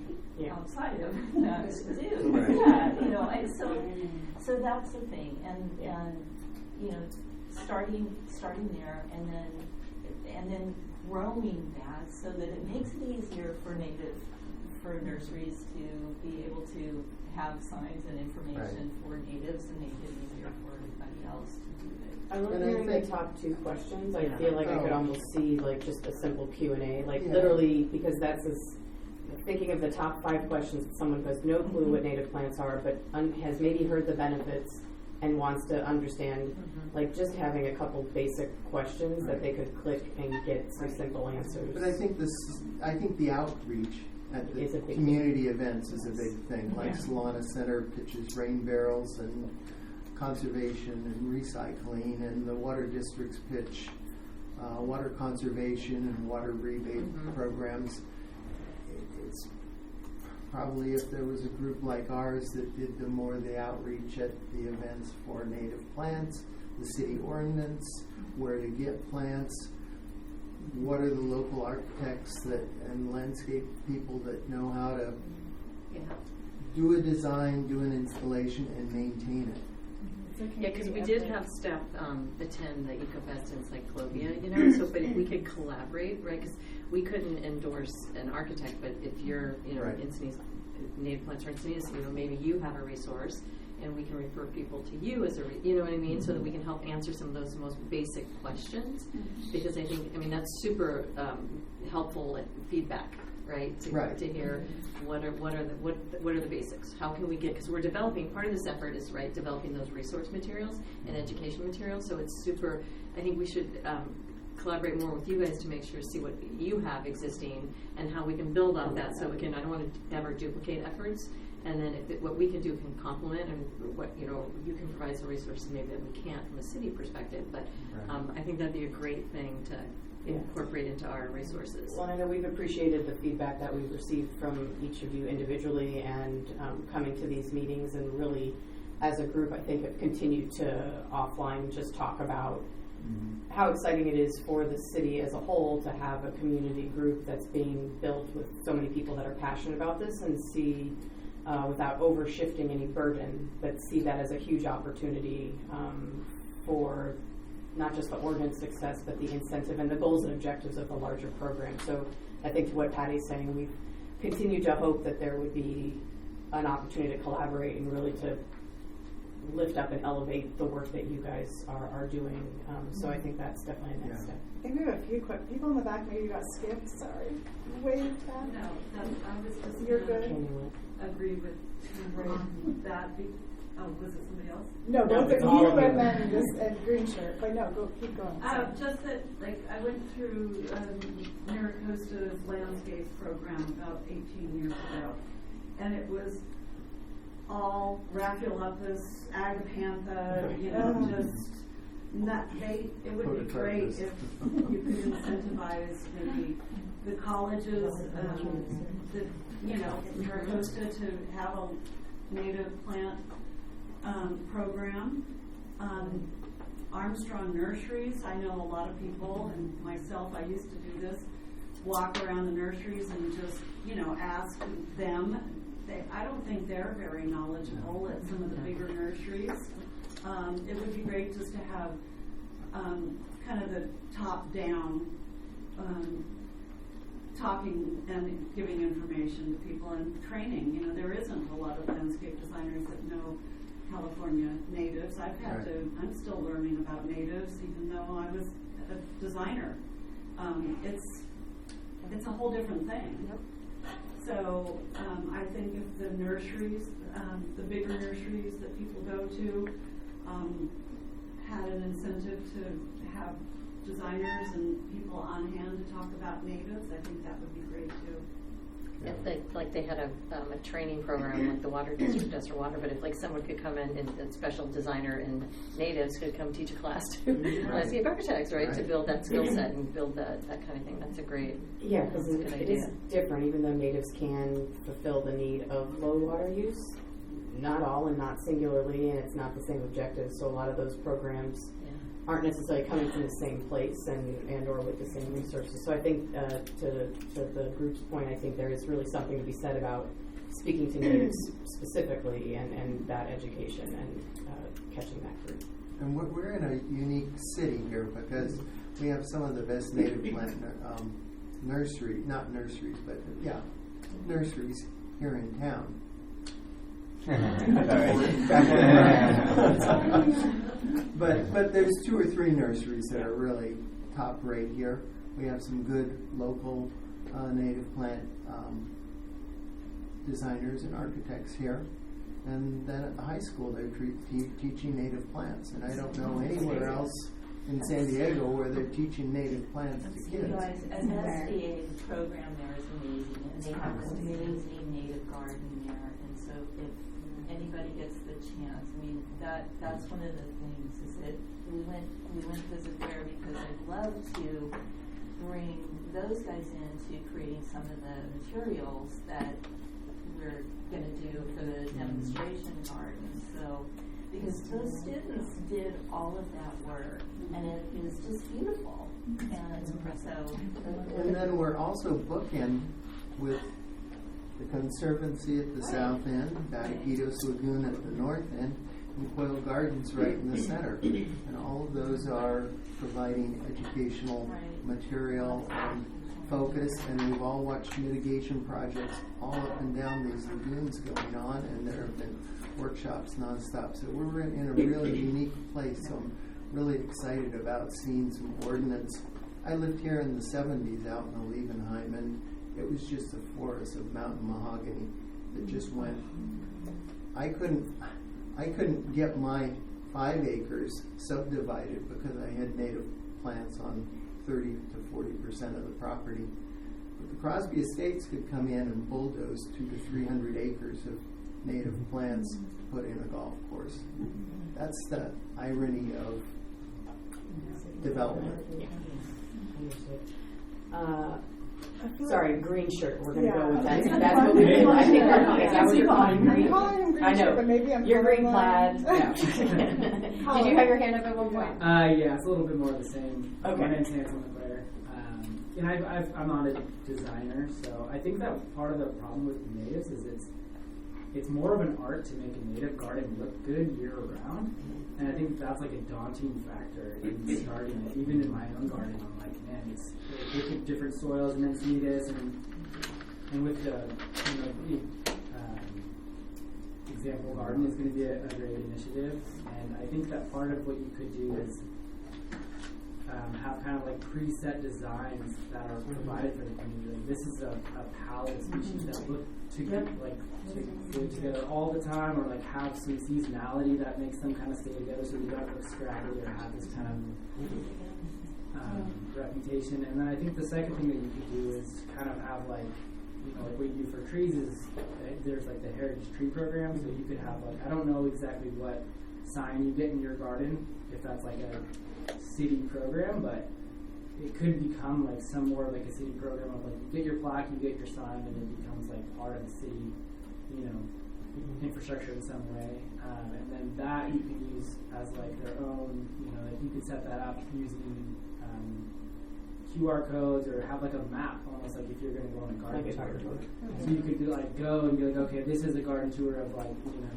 outside of that do. Right. So that's the thing, and starting there, and then growing that so that it makes it easier for nurseries to be able to have signs and information for natives, and make it easier for everybody else to do it. I love hearing the top 2 questions. I feel like I could almost see just a simple Q&A, literally, because that's thinking of the top 5 questions. Someone who has no clue what native plants are, but has maybe heard the benefits and wants to understand, just having a couple basic questions that they could click and get some simple answers. But I think the outreach at the community events is a big thing. Solana Center pitches rain barrels and conservation and recycling, and the water districts pitch water conservation and water rebate programs. It's probably, if there was a group like ours that did the outreach at the events for native plants, the city ordinance, where to get plants, what are the local architects and landscape people that know how to do a design, do an installation, and maintain it. Yeah, because we did have staff attend the EcoFest in Cyclovia, so but we could collaborate, right? Because we couldn't endorse an architect, but if you're, Encinitas, native plants are Encinitas, maybe you have a resource, and we can refer people to you as so that we can help answer some of those most basic questions. Because I think, that's super helpful feedback, right? To hear what are the basics? How can we get? Because we're developing. Part of this effort is developing those resource materials and education materials. So it's super. I think we should collaborate more with you guys to make sure see what you have existing and how we can build on that. So we can. I don't want to ever duplicate efforts. And then what we can do can complement, and what you can provide some resources maybe that we can't from a city perspective. But I think that'd be a great thing to incorporate into our resources. Well, I know we've appreciated the feedback that we've received from each of you individually and coming to these meetings, and really as a group I think have continued to offline just talk about how exciting it is for the city as a whole to have a community group that's being built with so many people that are passionate about this, and see without over-shifting any burden, but see that as a huge opportunity for not just the ordinance success, but the incentive and the goals and objectives of the larger program. So I think to what Patty's saying, we've continued to hope that there would be an opportunity to collaborate and really to lift up and elevate the work that you guys are doing. So I think that's definitely a next step. I think we have a few quick people in the back. Maybe you got skipped. Sorry. Wave back. No, I was just You're good. agree with that. Oh, was it somebody else? No, No, both it's of all you of you. and then this and green shirt. But no, keep going. Just that, like, I went through Maricosta's landscape program about 18 years ago, and it was all Rhaphiolopus, Agapantha, you know, just it would be great if you could incentivize maybe the colleges, Maricosta to have a native plant program. Armstrong Nurseries, I know a lot of people, and myself, I used to do this, walk around the nurseries and just, ask them. I don't think they're very knowledgeable at some of the bigger nurseries. It would be great just to have kind of the top-down talking and giving information to people and training. There isn't a lot of landscape designers that know California natives. I'm still learning about natives, even though I was a designer. It's a whole different thing. Yep. So I think if the nurseries, the bigger nurseries that people go to, had an incentive to have designers and people on hand to talk about natives, I think that would be great too. If they had a training program like the Water District does for water, but if someone could come in and a special designer and natives could come teach a class to landscape architects, right, to build that skill set and build that kind of thing. That's a great because that's a good it idea. is different, even though natives can fulfill the need of low water use. Not all and not singularly, and it's not the same objective. So a lot of those programs aren't necessarily coming from the same place and or with the same resources. So I think to the group's point, I think there is really something to be said about speaking to natives specifically and that education and catching that group. And we're in a unique city here because we have some of the best native plant nurseries here in town. But there's 2 or 3 nurseries that are really top rate here. We have some good local native plant designers and architects here. And then at the high school they're teaching native plants. And I don't know anywhere else in San Diego where they're teaching native plants to kids. An SDA program there is amazing, and they have an amazing native garden there. And so if anybody gets the chance, that's one of the things is that we went visit there because I'd love to bring those guys into creating some of the materials that we're going to do for the demonstration garden. So because those students did all of that work, and it is just beautiful. And so, and then we're also bookend with the Conservancy at the south end, Bataquitos Lagoon at the north end, and Quail Gardens right in the center. And all of those are providing educational material and focus, and we've all watched mitigation projects all up and down these lagoons going on, and there have been workshops nonstop. So we're in a really unique place. So I'm really excited about seeing some ordinance. I lived here in the 70s out in the Liebenheim, and it was just a forest of mountain mahogany that just went. I couldn't get my 5 acres subdivided because I had native plants on 30 to 40% of the property. But the Crosby Estates could come in and bulldoze 200 to 300 acres of native plants to put in a golf course. That's the irony of development. Sorry, green shirt. We're going to go with that. That's what we did. I think is that what you're calling green? I'm calling him green I know. shirt, but maybe I'm You're green colorblind. plaid. Did you have your hand up at one point? Yeah, it's a little bit more of the same. Okay. My name's Nancy McClare. And I'm not a designer, so I think that part of the problem with natives is it's more of an art to make a native garden look good year round. And I think that's like a daunting factor in starting it. Even in my own garden, I'm like, man, it's look at different soils and then see this and with the example garden is going to be a great initiative. And I think that part of what you could do is have kind of like preset designs that are provided for the community. Like, this is a palette of species that look to go together all the time, or like have some seasonality that makes them kind of stay together, so they don't look scraggly or have this kind of reputation. And then I think the second thing that you could do is kind of have like, you know, like what you do for trees is there's like the heritage tree program, so you could have like, I don't know exactly what sign you get in your garden, if that's like a city program, but it could become like some more like a city program of like, you get your plaque, you get your sign, and it becomes like part of the city, you know, infrastructure in some way. And then that you can use as like their own, you know, like you could set that up using QR codes, or have like a map, almost like if you're going to go on a garden tour. So you could do like go and be like, okay, this is a garden tour of like, you know,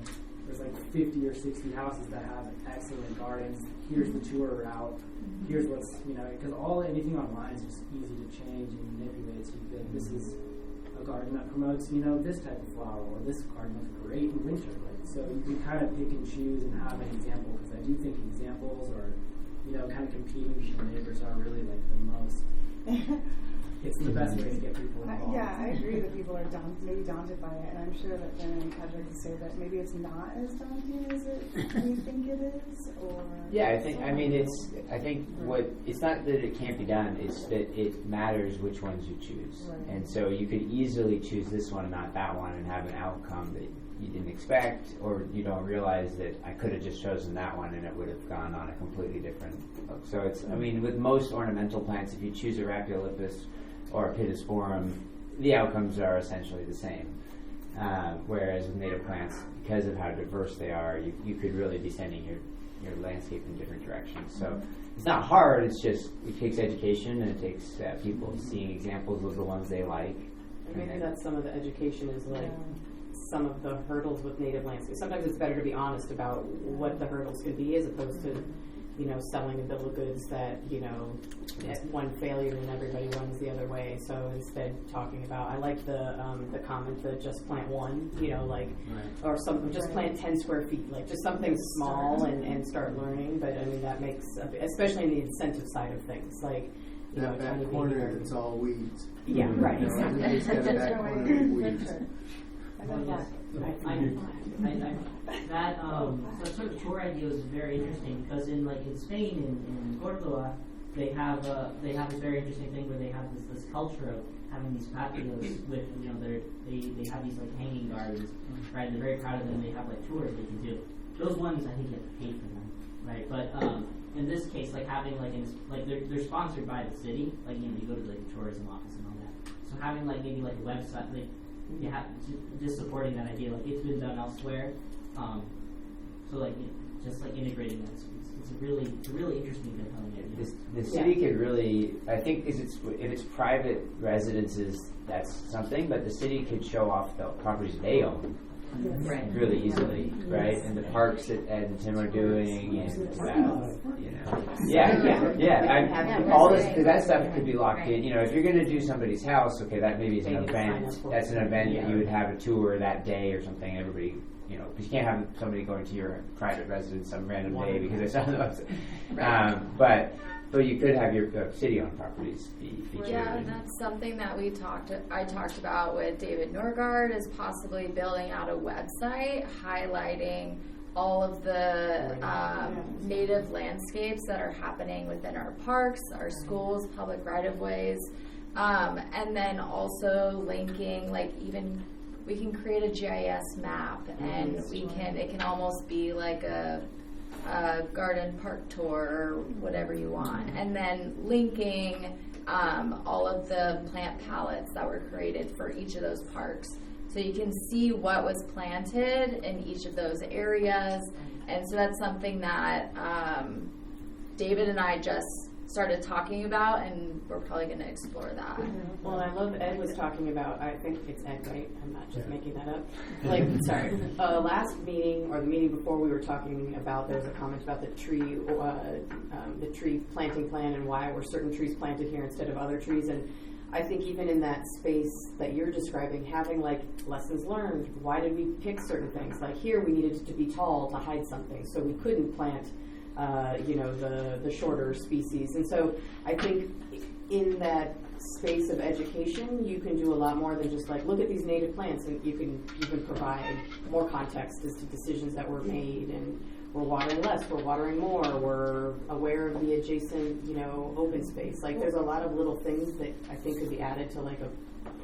there's like 50 or 60 houses that have excellent gardens. Here's the tour route. Here's what's, you know, because anything online is just easy to change and manipulate. So you feel like this is a garden that promotes, you know, this type of flower, or this garden looks great in winter. Like, so you can kind of pick and choose and have an example, because I do think examples, or, you know, kind of competing with your neighbors are really like the most. It's the best way to get people involved. Yeah, I agree that people are maybe daunted by it, and I'm sure that Ben and Patrick would say that maybe it's not as daunting as we think it is, or... Yeah, I think it's not that it can't be done, it's that it matters which ones you choose. Right. And so you could easily choose this one, not that one, and have an outcome that you didn't expect, or you don't realize that I could have just chosen that one and it would have gone on a completely different look. So it's, I mean, with most ornamental plants, if you choose a Rhapiolipus or a Pittosporum, the outcomes are essentially the same. Whereas with native plants, because of how diverse they are, you could really be sending your landscape in different directions. So it's not hard, it's just, it takes education, and it takes people seeing examples of the ones they like. And maybe that's some of the education is like some of the hurdles with native landscape. Sometimes it's better to be honest about what the hurdles could be, as opposed to, you know, selling a bill of goods that, you know, one failure and everybody runs the other way. So instead, talking about, I like the comment, the just plant one, you know, like, or something, just plant 10 square feet, like just something small and start learning. But I mean, that makes, especially in the incentive side of things, like, you know, that corner, it's all weeds. Yeah, right. You know, you just got that corner of weeds. That sort of tour idea was very interesting, because in Spain, in Córdoba, they have this very interesting thing where they have this culture of having these patios with, you know, they have these like hanging gardens, right? And they're very proud of them. They have like tours they can do. Those ones, I think you have to pay for them, right? But in this case, like having they're sponsored by the city, like, you know, you go to like the tourism office and all that. So having like maybe like a website, like, you have just supporting that idea, like it's been done elsewhere. So like, you know, just like integrating that, it's a really interesting compelling idea. The city could really, I think, if it's private residences, that's something, but the city could show off the properties they own. Right. Really easily, right? And the parks that Ed and Tim are doing, and you know, all this, that stuff could be locked in. You know, if you're going to do somebody's house, okay, that maybe is an event. That's an event that you would have a tour that day or something. Everybody, you know, because you can't have somebody going to your private residence some random day because it's on the website. But you could have your city-owned properties be featured. Yeah, and that's something that I talked about with David Norgard, is possibly building out a website highlighting all of the native landscapes that are happening within our parks, our schools, public right-of-ways, and then also linking, like, even we can create a GIS map, and it can almost be like a garden park tour or whatever you want, and then linking all of the plant palettes that were created for each of those parks, so you can see what was planted in each of those areas. And so that's something that David and I just started talking about, and we're probably going to explore that. Well, I love Ed was talking about, I think it's Ed, right? I'm not just making that up. Like, sorry. Last meeting, or the meeting before, we were talking about, there was a comment about the tree planting plan and why were certain trees planted here instead of other trees. And I think even in that space that you're describing, having like lessons learned, why did we pick certain things? Like here, we needed it to be tall to hide something, so we couldn't plant the shorter species. And so I think in that space of education, you can do a lot more than just like, look at these native plants, and you can provide more context as to decisions that were made, and we're watering less, we're watering more, we're aware of the adjacent, open space. Like there's a lot of little things that I think could be added to like a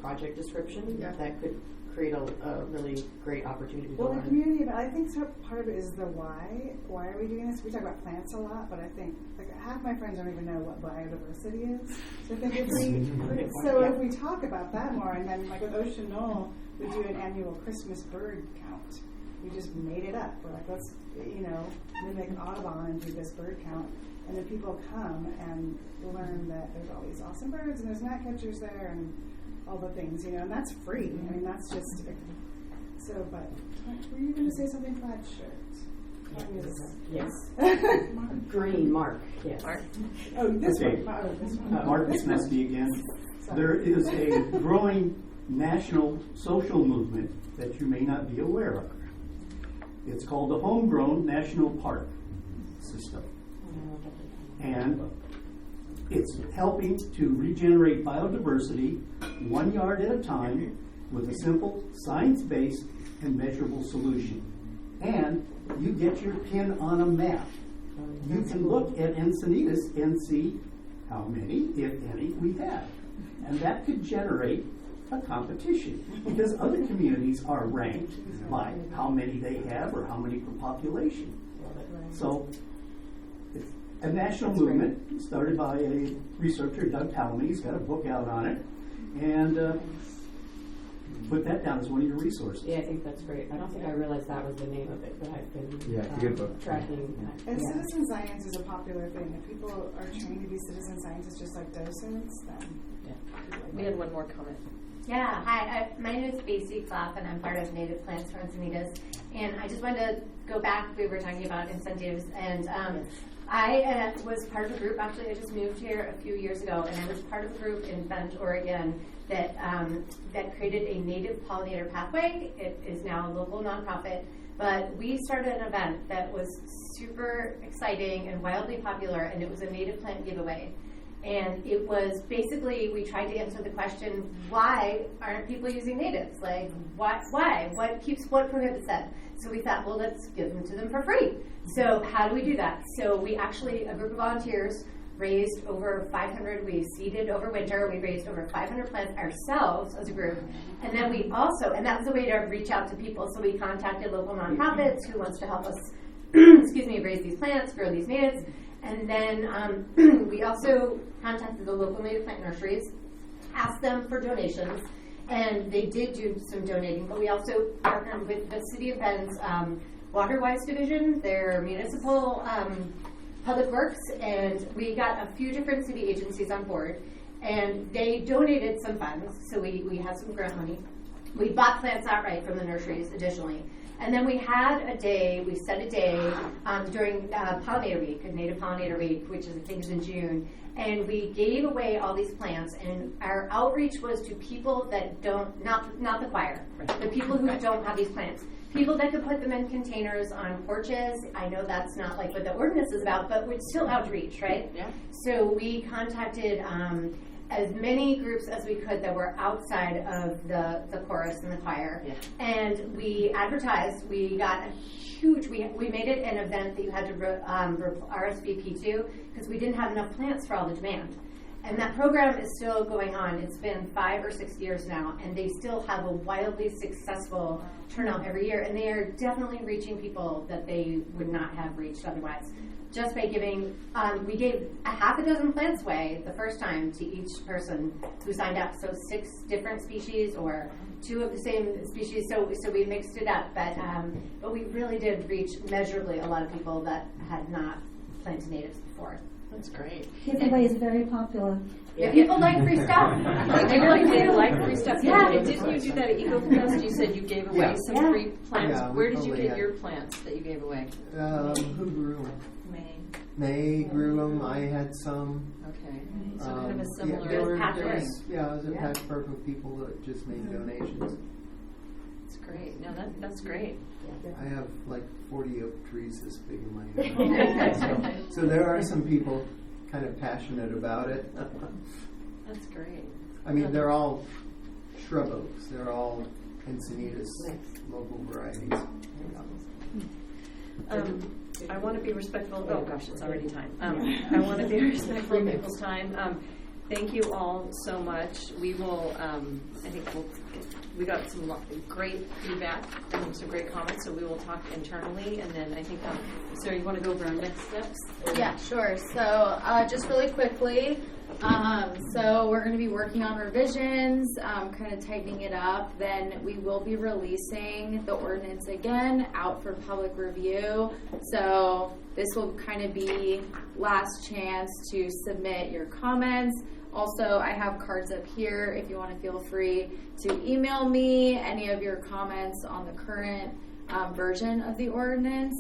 project description that could create a really great opportunity to Well, learn. the community, but I think part of it is the why. Why are we doing this? We talk about plants a lot, but I think like half my friends don't even know what biodiversity is. So I think if we talk about that more, and then like with Ocean Knoll, we do an annual Christmas bird count. We just made it up. We're like, let's mimic Audubon and do this bird count, and then people come and learn that there's all these awesome birds and there's gnatcatchers there and all the things, and that's free. I mean, that's just so. But were you going to say something? Plaid shirt. Yes. Green, Mark. Yes. Mark. Oh, this Okay. one. Oh, this one. Mark Wisniewski again. There is a growing national social movement that you may not be aware of. It's called the Homegrown National Park System. And it's helping to regenerate biodiversity 1 yard at a time with a simple, science-based, and measurable solution. And you get your pin on a map. You can look at Encinitas and see how many, if any, we have. And that could generate a competition because other communities are ranked by how many they have or how many per population. So it's a national movement started by a researcher, Doug Talamy. He's got a book out on it. And put that down as one of your resources. Yeah, I think that's great. I don't think I realized that was the name of it, but I've been it's a good book. tracking. And citizen science is a popular thing. If people are trained to be citizen scientists just like docents, then... We had one more comment. Yeah, hi. My name is Basie Clough, and I'm part of Native Plants for Encinitas. And I just wanted to go back. We were talking about incentives, and I was part of a group. Actually, I just moved here a few years ago, and I was part of a group in Bend, Oregon, that created a native pollinator pathway. It is now a local nonprofit, but we started an event that was super exciting and wildly popular, and it was a native plant giveaway. And it was basically, we tried to answer the question, why aren't people using natives? Like, why? What prohibits them? So we thought, well, let's give them to them for free. So how do we do that? So we actually, a group of volunteers, raised over 500, we seeded over winter, we raised over 500 plants ourselves as a group. And then we also, and that was a way to reach out to people, so we contacted local nonprofits who wants to help us, raise these plants, grow these natives. And then we also contacted the local native plant nurseries, asked them for donations, and they did do some donating, but we also partnered with the City of Bend's Waterwise Division, their municipal public works, and we got a few different city agencies on board, and they donated some funds, so we had some grant money. We bought plants outright from the nurseries additionally. And then we set a day during Pollinator Week, Native Pollinator Week, which I think is in June, and we gave away all these plants, and our outreach was to people that not the choir, the people who don't have these plants. People that could put them in containers on porches. I know that's not like what the ordinance is about, but we're still outreach, right? Yeah. So we contacted as many groups as we could that were outside of the chorus and the choir. Yeah. And we advertised. We got a huge, we made it an event that you had to RSVP to because we didn't have enough plants for all the demand. And that program is still going on. It's been 5 or 6 years now, and they still have a wildly successful turnout every year. And they are definitely reaching people that they would not have reached otherwise. Just by giving, we gave a half a dozen plants away the first time to each person who signed up. So 6 different species or 2 of the same species. So we mixed it up, but we really did reach measurably a lot of people that had not planted natives before. That's great. Giveaway is very popular. Yeah, people like free stuff. They really do like free stuff. Yeah. And didn't you do that at EcoFest? You said you gave away some free plants. Yeah, Where did you get your plants that you gave away? Who grew them? May grew them. I had some. Okay. So kind of a similar. It was a patchwork of people that just made donations. That's great. No, that's great. I have like 40 oak trees this big in my yard. So there are some people kind of passionate about it. That's great. I mean, they're all shrub oaks. They're all Encinitas local varieties. I want to be respectful. Oh gosh, it's already time. I want to be respectful of people's time. Thank you all so much. We will. I think we got some great feedback and some great comments. So we will talk internally, and then I think Sarah, you want to go over our next steps? Yeah, sure. So just really quickly, so we're going to be working on revisions, kind of tightening it up. Then we will be releasing the ordinance again out for public review. So this will kind of be last chance to submit your comments. Also, I have cards up here if you want to feel free to email me any of your comments on the current version of the ordinance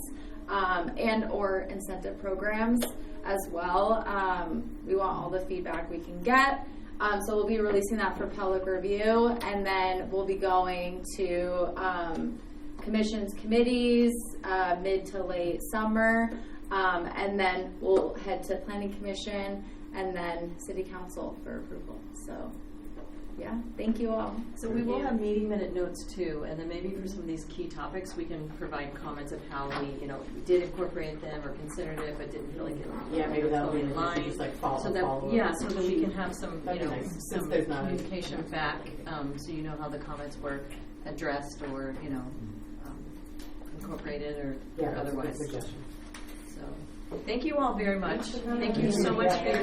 and or incentive programs as well. We want all the feedback we can get. So we'll be releasing that for public review, and then we'll be going to commissions, committees, mid to late summer, and then we'll head to planning commission and then city council for approval. So yeah, thank you all. So we will have meeting minute notes too, and then maybe for some of these key topics, we can provide comments of how we did incorporate them or considered it, but didn't feel like it. Maybe that'll be in line. just like follow So that we can have some nice. some There's not communication back, so you know how the comments were addressed or incorporated or otherwise. Suggestion. So thank you all very much. Thank you so much for your